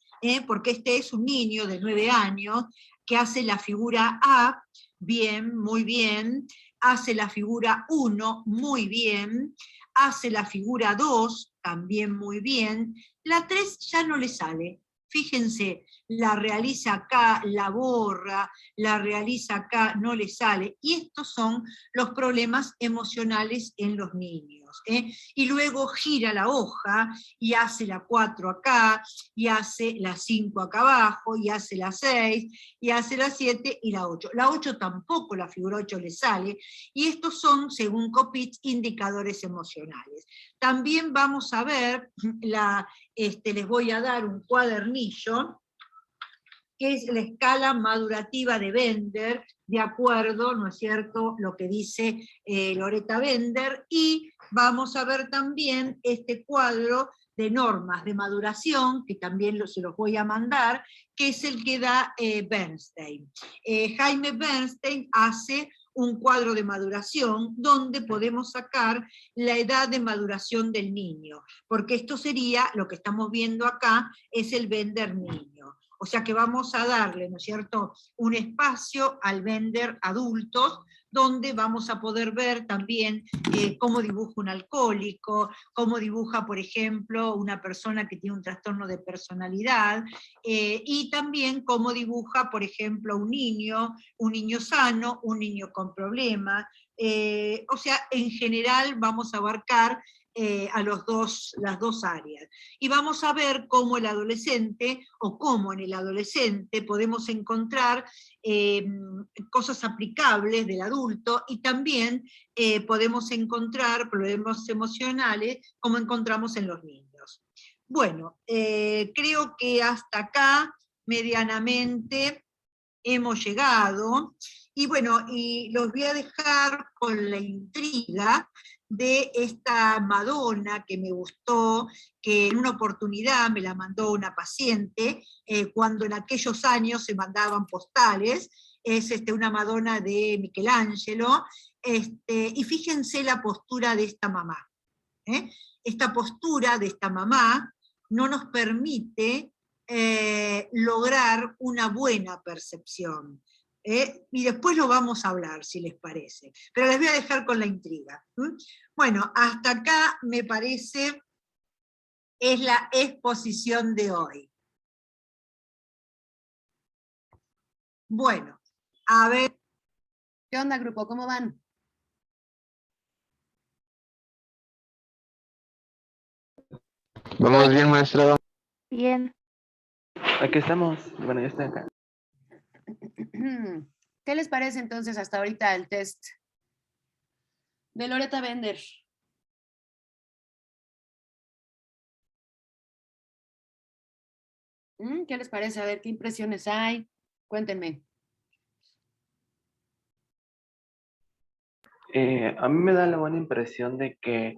porque este es un niño de 9 años que hace la figura A, bien, muy bien, hace la figura 1, muy bien, hace la figura 2, también muy bien, la 3 ya no le sale. Fíjense, la realiza acá, la borra, la realiza acá, no le sale. Y estos son los problemas emocionales en los niños. Y luego gira la hoja y hace la 4 acá, y hace la 5 acá abajo, y hace la 6, y hace la 7 y la 8. La 8 tampoco, la figura 8 le sale, y estos son, según Copitz, indicadores emocionales. También vamos a ver, les voy a dar un cuadernillo, que es la escala madurativa de Bender, de acuerdo, ¿no es cierto?, lo que dice Loretta Bender, y vamos a ver también este cuadro de normas de maduración, que también se los voy a mandar, que es el que da Bernstein. Jaime Bernstein hace un cuadro de maduración donde podemos sacar la edad de maduración del niño, porque esto sería, lo que estamos viendo acá, es el Bender niño. O sea que vamos a darle, ¿no es cierto?, un espacio al Bender adultos, donde vamos a poder ver también cómo dibuja un alcohólico, cómo dibuja, por ejemplo, una persona que tiene un trastorno de personalidad, y también cómo dibuja, por ejemplo, un niño sano, un niño con problemas. O sea, en general vamos a abarcar las dos áreas. Y vamos a ver cómo el adolescente, o cómo en el adolescente podemos encontrar cosas aplicables del adulto, y también podemos encontrar problemas emocionales como encontramos en los niños. Bueno, creo que hasta acá medianamente hemos llegado, y bueno, y los voy a dejar con la intriga de esta Madonna que me gustó, que en una oportunidad me la mandó una paciente, cuando en aquellos años se mandaban postales. Es una Madonna de Michelangelo, y fíjense la postura de esta mamá. Esta postura de esta mamá no nos permite lograr una buena percepción. Y después lo vamos a hablar, si les parece. Pero les voy a dejar con la intriga. Bueno, hasta acá me parece es la exposición de hoy. Bueno, a ver. ¿Qué onda, grupo? ¿Cómo van? Vamos bien, maestro. Bien. Aquí estamos. Bueno, yo estoy acá. ¿Qué les parece entonces hasta ahorita el test de Loretta Bender? ¿Qué les parece? A ver, ¿qué impresiones hay? Cuéntenme. A mí me da la buena impresión de que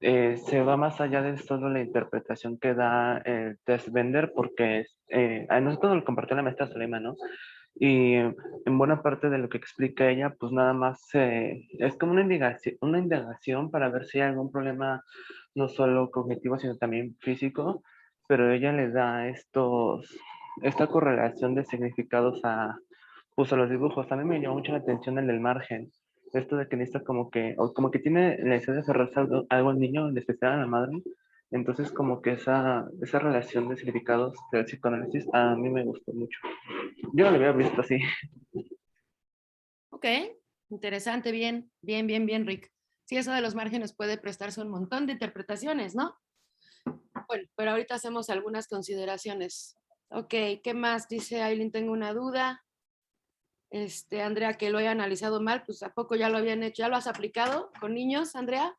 se va más allá de solo la interpretación que da el test Bender, porque a nosotros lo compartió la maestra Zulema, ¿no? Y en buena parte de lo que explica ella, pues nada más es como una indagación para ver si hay algún problema no solo cognitivo, sino también físico, pero ella le da esta correlación de significados pues a los dibujos. A mí me llamó mucho la atención el del margen. Esto de que necesita como que tiene la necesidad de cerrarse algo al niño, en especial a la madre. Entonces como que esa relación de significados del psicoanálisis a mí me gustó mucho. Yo no lo había visto así. Ok, interesante, bien, bien, bien, bien, Rick. Sí, eso de los márgenes puede prestarse un montón de interpretaciones, ¿no? Bueno, pero ahorita hacemos algunas consideraciones. Ok, ¿qué más? Dice Aileen, tengo una duda. Andrea, que lo haya analizado mal, pues ¿a poco ya lo habían hecho? ¿Ya lo has aplicado con niños, Andrea?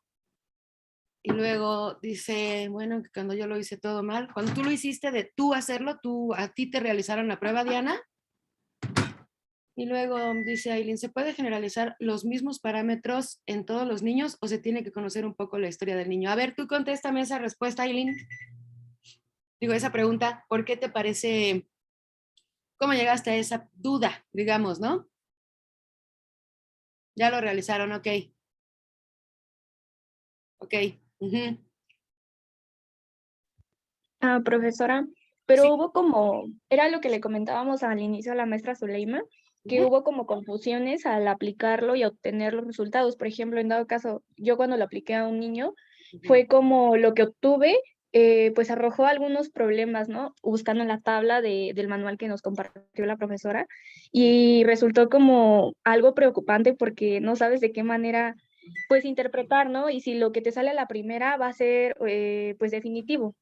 Y luego dice, bueno, que cuando yo lo hice todo mal, cuando tú lo hiciste de tú hacerlo, a ti te realizaron la prueba, Diana. Y luego dice Aileen, ¿se puede generalizar los mismos parámetros en todos los niños o se tiene que conocer un poco la historia del niño? A ver, tú contéstame esa respuesta, Aileen. Digo, esa pregunta, ¿por qué te parece, cómo llegaste a esa duda, digamos, ¿no? Ya lo realizaron, ok. Ok. Ujú. Ah, profesora, pero Sí. hubo como, era lo que le comentábamos al inicio a la maestra Zuleima, que Ujú. hubo como confusiones al aplicarlo y obtener los resultados. Por ejemplo, en dado caso, yo cuando lo apliqué a un niño, fue como lo que obtuve, pues arrojó algunos problemas, ¿no? Buscando en la tabla del manual que nos compartió la profesora, y resultó como algo preocupante porque no sabes de qué manera, pues, interpretar, ¿no? Y si lo que te sale a la primera va a ser, pues, definitivo.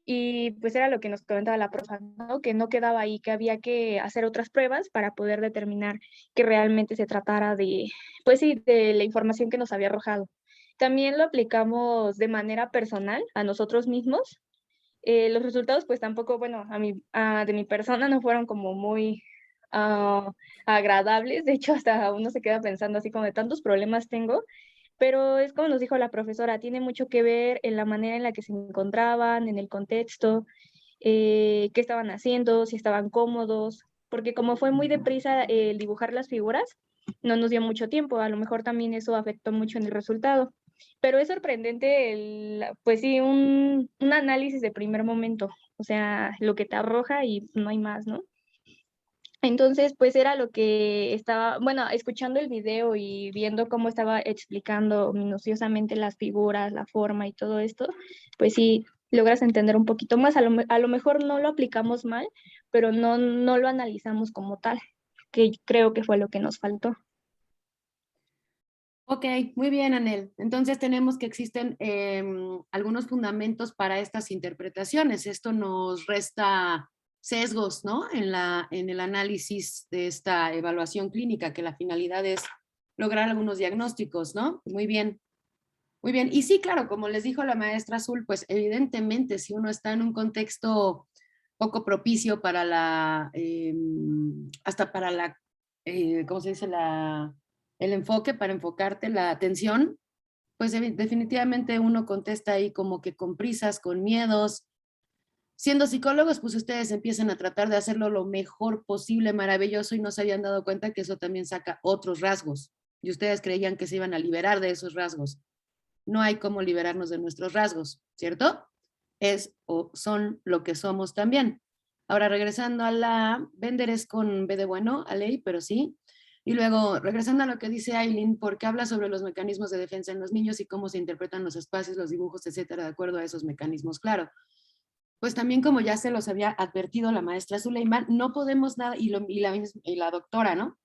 Y pues era lo que nos comentaba la profa, ¿no? Que no quedaba ahí, que había que hacer otras pruebas para poder determinar que realmente se tratara de, pues sí, de la información que nos había arrojado. También lo aplicamos de manera personal a nosotros mismos. Los resultados pues tampoco, bueno, de mi persona no fueron como muy agradables. De hecho, hasta uno se queda pensando así como de tantos problemas tengo, pero es como nos dijo la profesora, tiene mucho que ver en la manera en la que se encontraban, en el contexto, qué estaban haciendo, si estaban cómodos, porque como fue muy deprisa el dibujar las figuras, no nos dio mucho tiempo, a lo mejor también eso afectó mucho en el resultado. Pero es sorprendente, pues sí, un análisis de primer momento, o sea, lo que te arroja y no hay más, ¿no? Entonces, pues era lo que estaba, bueno, escuchando el video y viendo cómo estaba explicando minuciosamente las figuras, la forma y todo esto, pues sí, logras entender un poquito más. A lo mejor no lo aplicamos mal, pero no lo analizamos como tal, que creo que fue lo que nos faltó. Ok, muy bien, Anel. Entonces tenemos que existen algunos fundamentos para estas interpretaciones. Esto nos resta sesgos, ¿no? En el análisis de esta evaluación clínica, que la finalidad es lograr algunos diagnósticos, ¿no? Muy bien, muy bien. Y sí, claro, como les dijo la maestra Azul, pues evidentemente si uno está en un contexto poco propicio para hasta para ¿cómo se dice? El enfoque, para enfocarte, la atención, pues definitivamente uno contesta ahí como que con prisas, con miedos. Siendo psicólogos, pues ustedes empiezan a tratar de hacerlo lo mejor posible, maravilloso, y no se habían dado cuenta que eso también saca otros rasgos. Y ustedes creían que se iban a liberar de esos rasgos. No hay cómo liberarnos de nuestros rasgos, ¿cierto? Es o son lo que somos también. Ahora, regresando a la, Bender es con B de bueno, a ley, pero sí. Y luego, regresando a lo que dice Aileen, porque habla sobre los mecanismos de defensa en los niños y cómo se interpretan los espacios, los dibujos, etcétera, de acuerdo a esos mecanismos, claro. Pues también, como ya se los había advertido la maestra Zuleima, no podemos nada, y la doctora, ¿no?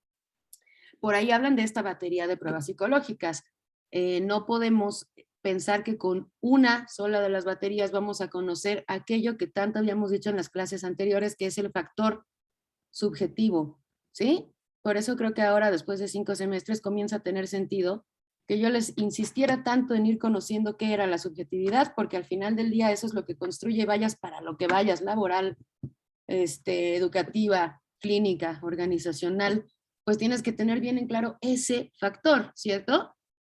Por ahí hablan de esta batería de pruebas psicológicas. No podemos pensar que con una sola de las baterías vamos a conocer aquello que tanto habíamos dicho en las clases anteriores, que es el factor subjetivo, ¿sí? Por eso creo que ahora, después de 5 semestres, comienza a tener sentido que yo les insistiera tanto en ir conociendo qué era la subjetividad, porque al final del día eso es lo que construye, vayas para lo que vayas, laboral, educativa, clínica, organizacional, pues tienes que tener bien en claro ese factor, ¿cierto?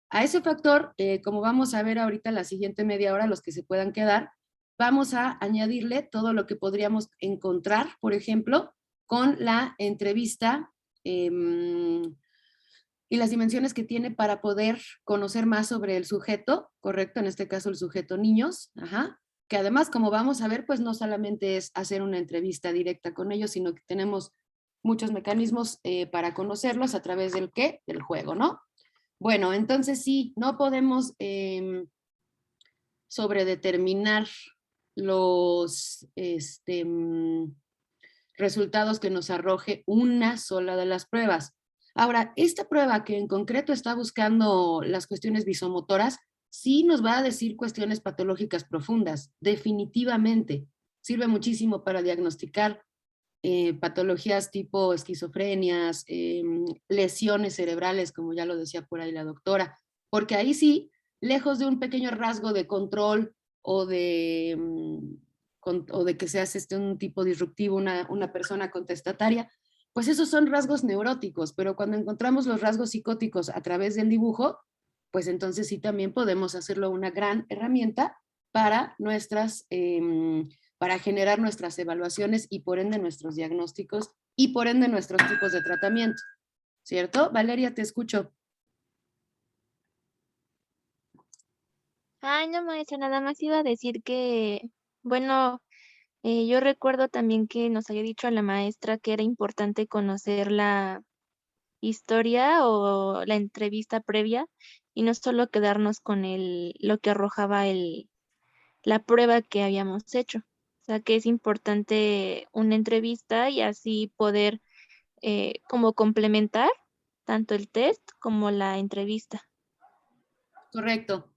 A ese factor, como vamos a ver ahorita la siguiente media hora, los que se puedan quedar, vamos a añadirle todo lo que podríamos encontrar, por ejemplo, con la entrevista y las dimensiones que tiene para poder conocer más sobre el sujeto, correcto, en este caso el sujeto niños, ajá, que además, como vamos a ver, pues no solamente es hacer una entrevista directa con ellos, sino que tenemos muchos mecanismos para conocerlos a través del qué, del juego, ¿no? Bueno, entonces sí, no podemos sobredeterminar los resultados que nos arroje una sola de las pruebas. Ahora, esta prueba que en concreto está buscando las cuestiones visomotoras, sí nos va a decir cuestiones patológicas profundas, definitivamente. Sirve muchísimo para diagnosticar patologías tipo esquizofrenias, lesiones cerebrales, como ya lo decía por ahí la doctora, porque ahí sí, lejos de un pequeño rasgo de control o o de que seas un tipo disruptivo, una persona contestataria, pues esos son rasgos neuróticos, pero cuando encontramos los rasgos psicóticos a través del dibujo, pues entonces sí también podemos hacerlo una gran herramienta para para generar nuestras evaluaciones y por ende nuestros diagnósticos y por ende nuestros tipos de tratamiento. ¿Cierto? Valeria, te escucho. Ay, no, maestra, nada más iba a decir que, bueno, yo recuerdo también que nos había dicho la maestra que era importante conocer la historia o la entrevista previa y no solo quedarnos con lo que arrojaba la prueba que habíamos hecho. O sea, que es importante una entrevista y así poder como complementar tanto el test como la entrevista. Correcto.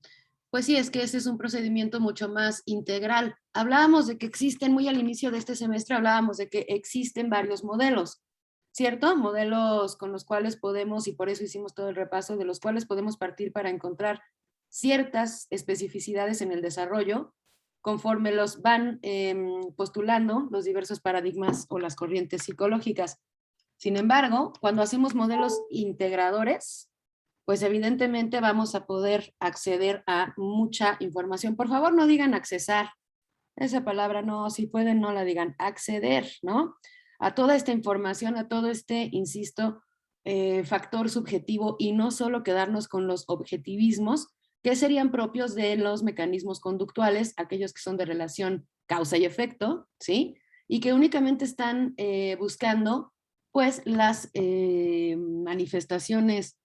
Pues sí, es que ese es un procedimiento mucho más integral. Hablábamos de que existen, muy al inicio de este semestre, hablábamos de que existen varios modelos, ¿cierto? Modelos con los cuales podemos, y por eso hicimos todo el repaso, de los cuales podemos partir para encontrar ciertas especificidades en el desarrollo conforme los van postulando los diversos paradigmas o las corrientes psicológicas. Sin embargo, cuando hacemos modelos integradores, pues evidentemente vamos a poder acceder a mucha información. Por favor, no digan accesar. Esa palabra no, si pueden, no la digan. Acceder, ¿no? A toda esta información, a todo este, insisto, factor subjetivo y no solo quedarnos con los objetivismos que serían propios de los mecanismos conductuales, aquellos que son de relación causa y efecto, ¿sí? Y que únicamente están buscando, pues, las manifestaciones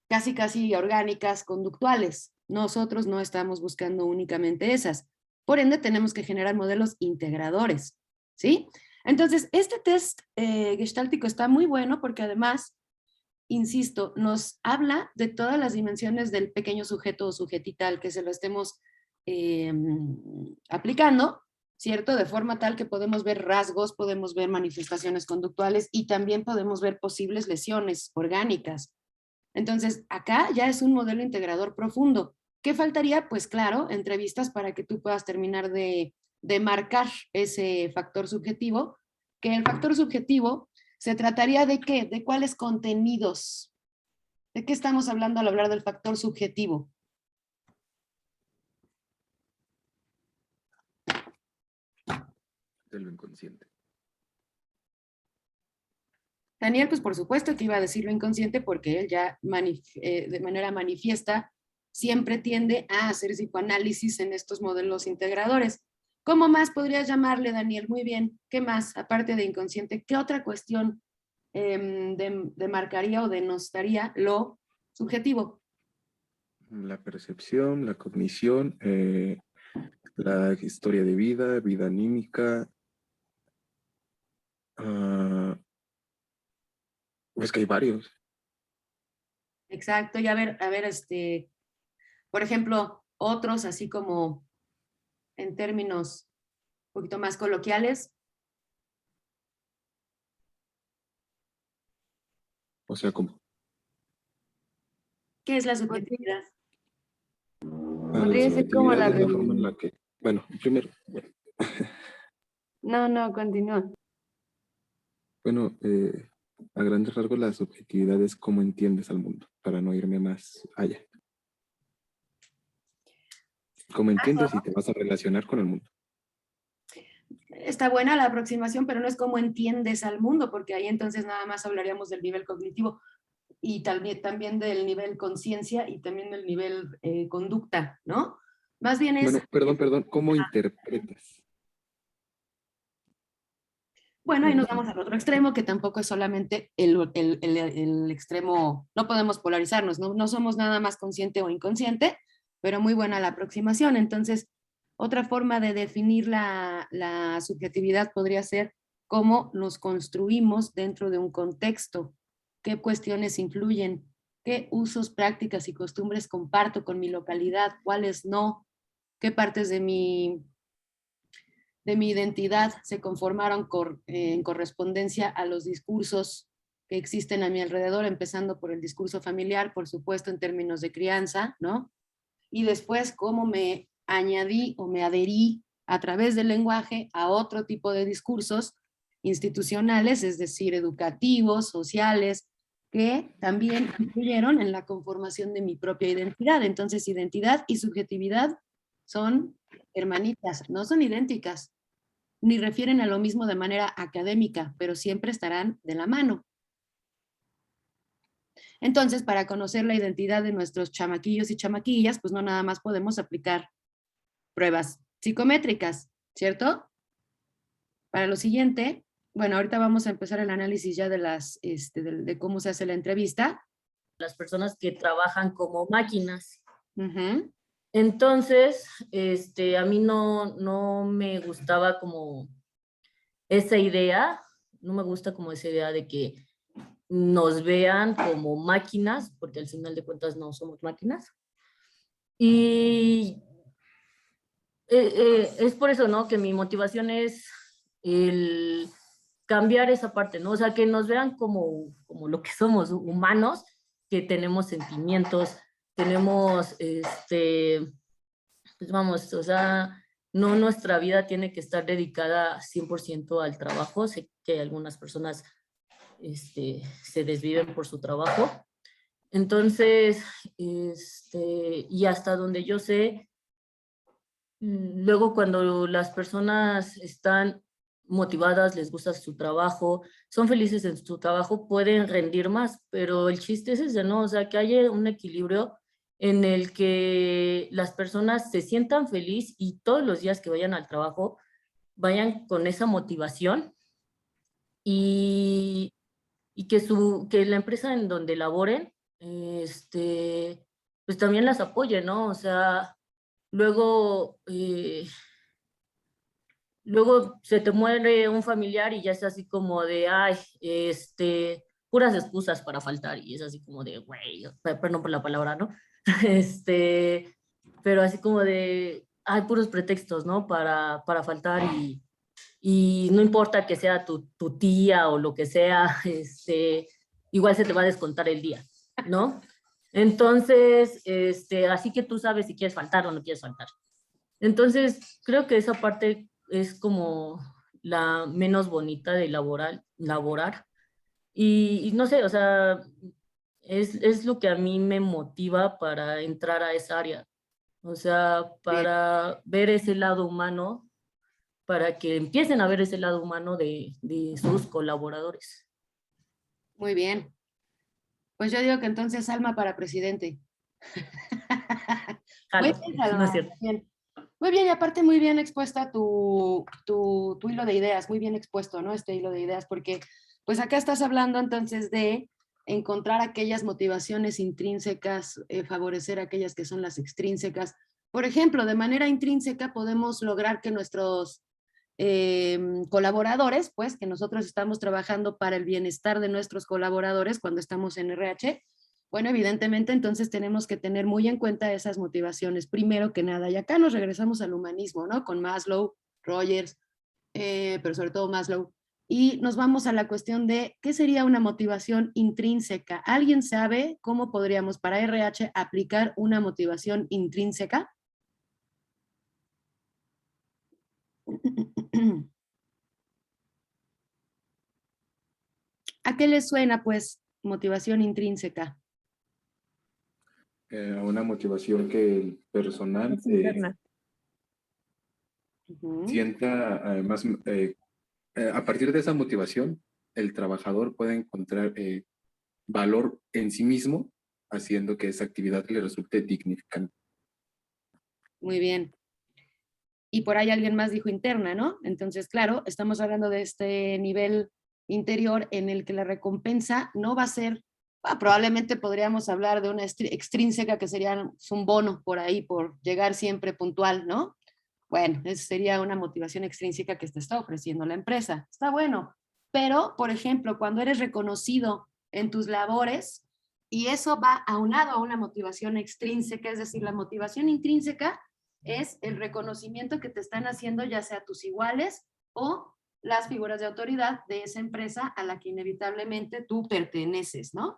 casi orgánicas, conductuales. Nosotros no estamos buscando únicamente esas. Por ende, tenemos que generar modelos integradores, ¿sí? Entonces, este test gestáltico está muy bueno porque además, insisto, nos habla de todas las dimensiones del pequeño sujeto o sujetita al que se lo estemos aplicando, ¿cierto? De forma tal que podemos ver rasgos, podemos ver manifestaciones conductuales y también podemos ver posibles lesiones orgánicas. Entonces, acá ya es un modelo integrador profundo. ¿Qué faltaría? Pues claro, entrevistas para que tú puedas terminar de marcar ese factor subjetivo, que el factor subjetivo se trataría de qué, de cuáles contenidos, de qué estamos hablando al hablar del factor subjetivo. De lo inconsciente. Daniel, pues por supuesto que iba a decir lo inconsciente porque él ya de manera manifiesta siempre tiende a hacer psicoanálisis en estos modelos integradores. ¿Cómo más podrías llamarle, Daniel? Muy bien. ¿Qué más, aparte de inconsciente? ¿Qué otra cuestión demarcaría o denostaría lo subjetivo? La percepción, la cognición, la historia de vida, vida anímica. Es que hay varios. Exacto. Y a ver, por ejemplo, otros así como en términos un poquito más coloquiales. O sea, como ¿Qué es la subjetividad? la Podría ser como subjetividad la es la forma en la que, bueno, primero, No, continúa. bueno, a grandes rasgos la subjetividad es cómo entiendes al mundo, para no irme más allá. Cómo entiendes y te vas a relacionar con el mundo. Está buena la aproximación, pero no es como entiendes al mundo, porque ahí entonces nada más hablaríamos del nivel cognitivo y también del nivel conciencia y también del nivel conducta, ¿no? Más bien es... Bueno, perdón, ¿cómo interpretas? Bueno, ahí nos vamos al otro extremo, que tampoco es solamente el extremo, no podemos polarizarnos, ¿no? No somos nada más consciente o inconsciente, pero muy buena la aproximación. Entonces, otra forma de definir la subjetividad podría ser cómo nos construimos dentro de un contexto, qué cuestiones influyen, qué usos, prácticas y costumbres comparto con mi localidad, cuáles no, qué partes de mi identidad se conformaron en correspondencia a los discursos que existen a mi alrededor, empezando por el discurso familiar, por supuesto, en términos de crianza, ¿no? Y después cómo me añadí o me adherí a través del lenguaje a otro tipo de discursos institucionales, es decir, educativos, sociales, que también influyeron en la conformación de mi propia identidad. Entonces, identidad y subjetividad son hermanitas, no son idénticas, ni refieren a lo mismo de manera académica, pero siempre estarán de la mano. Entonces, para conocer la identidad de nuestros chamaquillos y chamaquillas, pues no nada más podemos aplicar pruebas psicométricas, ¿cierto? Para lo siguiente, bueno, ahorita vamos a empezar el análisis ya de de cómo se hace la entrevista. Las personas que trabajan como máquinas. Ujú. Entonces, a mí no me gustaba como esa idea, no me gusta como esa idea de que nos vean como máquinas, porque al final de cuentas no somos máquinas. Y es por eso, ¿no? Que mi motivación es el cambiar esa parte, ¿no? O sea, que nos vean como lo que somos, humanos, que tenemos sentimientos, tenemos, pues vamos, o sea, no nuestra vida tiene que estar dedicada 100% al trabajo. Sé que algunas personas se desviven por su trabajo. Entonces, y hasta donde yo sé, luego cuando las personas están motivadas, les gusta su trabajo, son felices en su trabajo, pueden rendir más, pero el chiste es ese, ¿no? O sea, que haya un equilibrio en el que las personas se sientan felices y todos los días que vayan al trabajo vayan con esa motivación y que la empresa en donde laboren, pues también las apoye, ¿no? O sea, luego se te muere un familiar y ya es así como de, ay, puras excusas para faltar, y es así como de, güey, perdón por la palabra, ¿no? Pero así como de, hay puros pretextos, ¿no? Para faltar, y no importa que sea tu tía o lo que sea, igual se te va a descontar el día, ¿no? Entonces, así que tú sabes si quieres faltar o no quieres faltar. Entonces, creo que esa parte es como la menos bonita de laborar. Y no sé, o sea, es lo que a mí me motiva para entrar a esa área. O sea, para ver ese lado humano, para que empiecen a ver ese lado humano de sus colaboradores. Muy bien. Pues yo digo que entonces Alma para presidente. Muy Jalo, bien, no Alma, es cierto. bien. Muy bien, y aparte muy bien expuesta tu hilo de ideas, muy bien expuesto, ¿no? Este hilo de ideas, porque pues acá estás hablando entonces de encontrar aquellas motivaciones intrínsecas, favorecer aquellas que son las extrínsecas. Por ejemplo, de manera intrínseca podemos lograr que nuestros colaboradores, pues que nosotros estamos trabajando para el bienestar de nuestros colaboradores cuando estamos en RH. Bueno, evidentemente entonces tenemos que tener muy en cuenta esas motivaciones, primero que nada. Y acá nos regresamos al humanismo, ¿no? Con Maslow, Rogers, pero sobre todo Maslow. Y nos vamos a la cuestión de qué sería una motivación intrínseca. ¿Alguien sabe cómo podríamos para RH aplicar una motivación intrínseca? ¿A qué les suena, pues, motivación intrínseca? A una motivación que el personal sienta, además, a partir de esa motivación, el trabajador puede encontrar valor en sí mismo, haciendo que esa actividad le resulte dignificante. Muy bien. Y por ahí alguien más dijo interna, ¿no? Entonces, claro, estamos hablando de este nivel interior en el que la recompensa no va a ser, probablemente podríamos hablar de una extrínseca que sería un bono por ahí, por llegar siempre puntual, ¿no? Bueno, esa sería una motivación extrínseca que te está ofreciendo la empresa. Está bueno. Pero, por ejemplo, cuando eres reconocido en tus labores, y eso va aunado a una motivación extrínseca, es decir, la motivación intrínseca es el reconocimiento que te están haciendo ya sea tus iguales o las figuras de autoridad de esa empresa a la que inevitablemente tú perteneces, ¿no?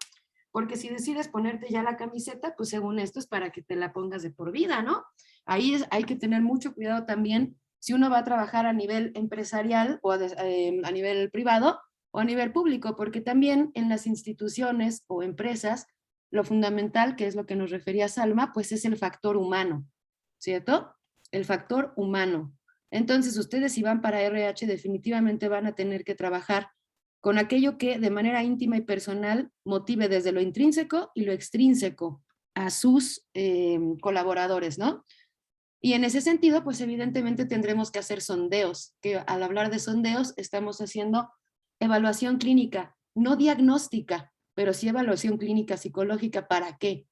Porque si decides ponerte ya la camiseta, pues según esto es para que te la pongas de por vida, ¿no? Ahí hay que tener mucho cuidado también si uno va a trabajar a nivel empresarial o a nivel privado o a nivel público, porque también en las instituciones o empresas lo fundamental, que es lo que nos refería Salma, pues es el factor humano, ¿cierto? El factor humano. Entonces, ustedes si van para RH definitivamente van a tener que trabajar con aquello que de manera íntima y personal motive desde lo intrínseco y lo extrínseco a sus colaboradores, ¿no? Y en ese sentido, pues evidentemente tendremos que hacer sondeos, que al hablar de sondeos estamos haciendo evaluación clínica, no diagnóstica, pero sí evaluación clínica psicológica. ¿Para qué?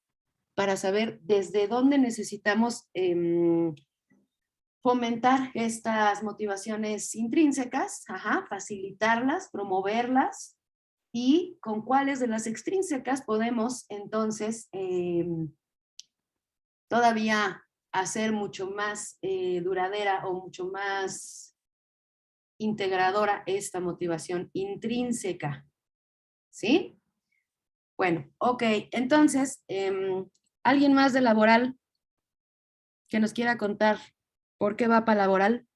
Para saber desde dónde necesitamos fomentar estas motivaciones intrínsecas, facilitarlas, promoverlas, y con cuáles de las extrínsecas podemos entonces todavía hacer mucho más duradera o mucho más integradora esta motivación intrínseca. ¿Sí? Bueno, ok, entonces, ¿alguien más de laboral que nos quiera contar por qué va para laboral?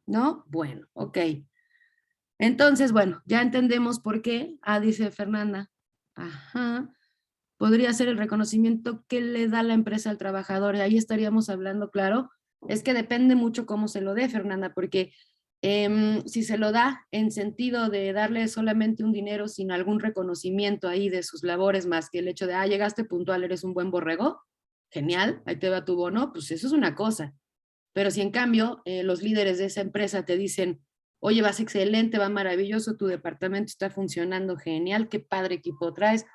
¿No? Bueno, ok. Entonces, bueno, ya entendemos por qué. Dice Fernanda. Ajá. Podría ser el reconocimiento que le da la empresa al trabajador. Ahí estaríamos hablando, claro. Es que depende mucho cómo se lo dé, Fernanda, porque si se lo da en sentido de darle solamente un dinero sin algún reconocimiento ahí de sus labores, más que el hecho de, llegaste puntual, eres un buen borrego, genial, ahí te va tu bono, pues eso es una cosa. Pero si en cambio los líderes de esa empresa te dicen, oye, vas excelente, va maravilloso, tu departamento está funcionando genial, qué padre equipo traes,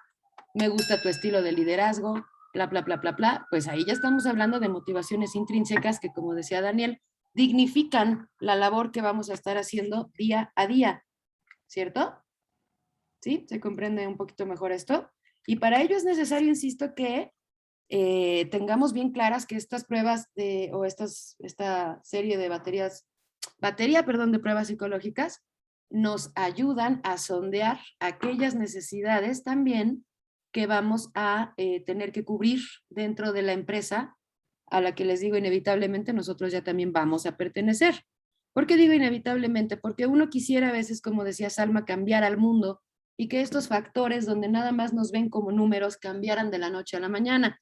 me gusta tu estilo de liderazgo, bla, bla, bla, bla, bla, pues ahí ya estamos hablando de motivaciones intrínsecas que, como decía Daniel, dignifican la labor que vamos a estar haciendo día a día, ¿cierto? ¿Sí? ¿Se comprende un poquito mejor esto? Y para ello es necesario, insisto, que tengamos bien claras que estas pruebas esta serie de batería de pruebas psicológicas nos ayudan a sondear aquellas necesidades también que vamos a tener que cubrir dentro de la empresa a la que les digo inevitablemente nosotros ya también vamos a pertenecer. ¿Por qué digo inevitablemente? Porque uno quisiera a veces, como decía Salma, cambiar al mundo y que estos factores donde nada más nos ven como números cambiaran de la noche a la mañana.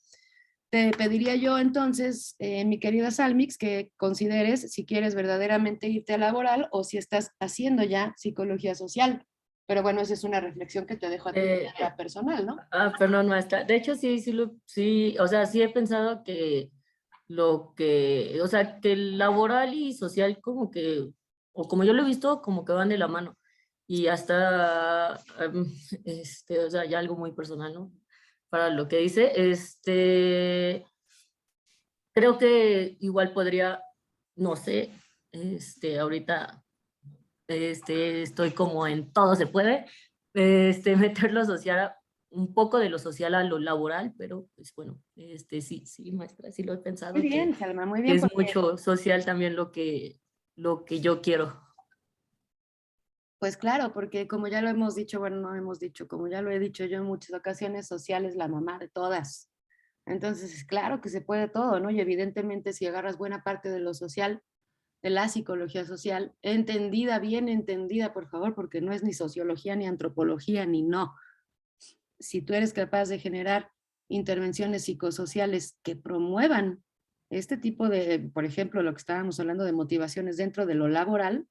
Te pediría yo entonces, mi querida Salmix, que consideres si quieres verdaderamente irte a laboral o si estás haciendo ya psicología social. Pero bueno, esa es una reflexión que te dejo a ti personal, ¿no? Perdón, maestra. De hecho, sí, o sea, sí he pensado que o sea, que el laboral y social como que, o como yo lo he visto, como que van de la mano. Y hasta, o sea, ya algo muy personal, ¿no? Para lo que dice, creo que igual podría, no sé, ahorita, estoy como en todo se puede, meter lo social, un poco de lo social a lo laboral, pero pues bueno, sí, maestra, sí lo he pensado. Muy bien, Salma, muy bien. Es mucho social también lo que yo quiero. Pues claro, porque como ya lo hemos dicho, bueno, no hemos dicho, como ya lo he dicho yo en muchas ocasiones, social es la mamá de todas. Entonces, claro que se puede todo, ¿no? Y evidentemente si agarras buena parte de lo social, de la psicología social, entendida, bien entendida, por favor, porque no es ni sociología, ni antropología, ni no. Si tú eres capaz de generar intervenciones psicosociales que promuevan este tipo de, por ejemplo, lo que estábamos hablando de motivaciones dentro de lo laboral,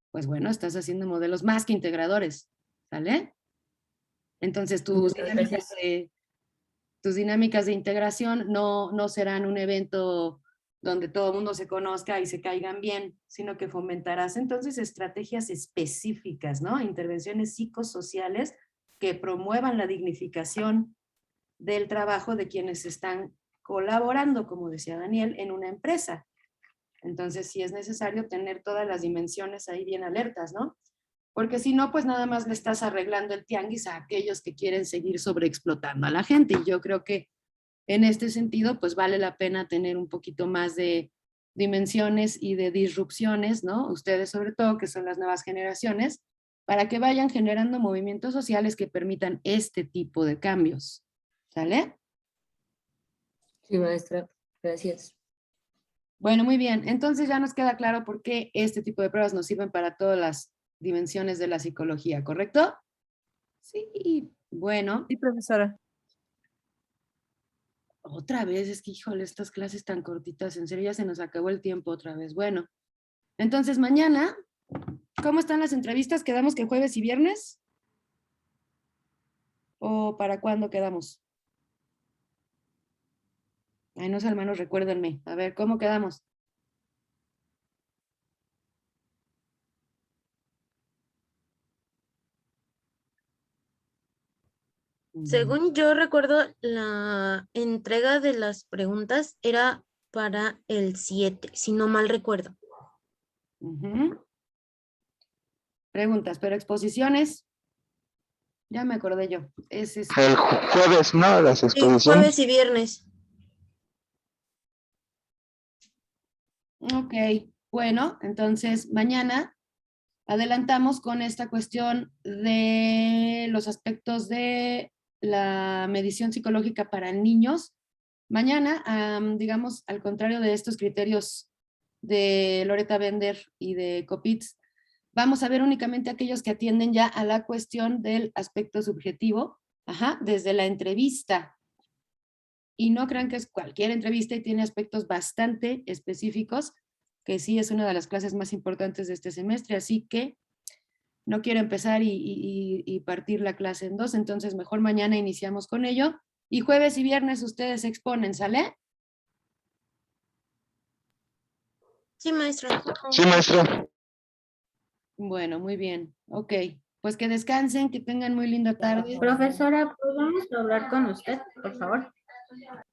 pues bueno, estás haciendo modelos más que integradores, ¿sale? Entonces tus dinámicas de integración no serán un evento donde todo el mundo se conozca y se caigan bien, sino que fomentarás entonces estrategias específicas, ¿no? Intervenciones psicosociales que promuevan la dignificación del trabajo de quienes están colaborando, como decía Daniel, en una empresa. Entonces sí es necesario tener todas las dimensiones ahí bien alertas, ¿no? Porque si no, pues nada más le estás arreglando el tianguis a aquellos que quieren seguir sobreexplotando a la gente. Y yo creo que en este sentido, pues vale la pena tener un poquito más de dimensiones y de disrupciones, ¿no? Ustedes sobre todo, que son las nuevas generaciones, para que vayan generando movimientos sociales que permitan este tipo de cambios. ¿Sale? Sí, maestra. Gracias. Bueno, muy bien. Entonces ya nos queda claro por qué este tipo de pruebas nos sirven para todas las dimensiones de la psicología, ¿correcto? Sí, bueno. Sí, profesora. Otra vez, es que, híjole, estas clases tan cortitas, en serio ya se nos acabó el tiempo otra vez. Bueno, entonces mañana ¿Cómo están las entrevistas? ¿Quedamos que jueves y viernes? ¿O para cuándo quedamos? Ay, no sé, hermanos, recuérdenme. A ver, ¿cómo quedamos? Según yo recuerdo, la entrega de las preguntas era para el 7, si no mal recuerdo. Ujú. Preguntas, pero exposiciones. Ya me acordé yo. Es El jueves, ¿no? Las Sí, exposiciones. jueves y viernes. Ok, bueno, entonces mañana adelantamos con esta cuestión de los aspectos de la medición psicológica para niños. Mañana, digamos, al contrario de estos criterios de Loretta Bender y de Copitz, vamos a ver únicamente aquellos que atienden ya a la cuestión del aspecto subjetivo, desde la entrevista. Y no crean que es cualquier entrevista y tiene aspectos bastante específicos, que sí es una de las clases más importantes de este semestre, así que no quiero empezar y partir la clase en dos, entonces mejor mañana iniciamos con ello. Y jueves y viernes ustedes se exponen, ¿sale? Sí, maestra. Sí, maestra. Bueno, muy bien. Ok, pues que descansen, que tengan muy linda tarde. Profesora, ¿podemos hablar con usted, por favor?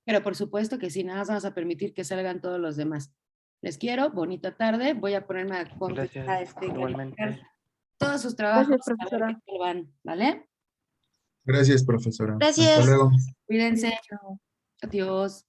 Pero por supuesto que sí, nada más vamos a permitir que salgan todos los demás. Les quiero, bonita tarde. Voy a ponerme a Gracias, igualmente. calificar todos sus trabajos. Gracias, A ver profesora. qué tal van, ¿vale? Gracias, profesora. Hasta Gracias. luego. Cuídense. Adiós.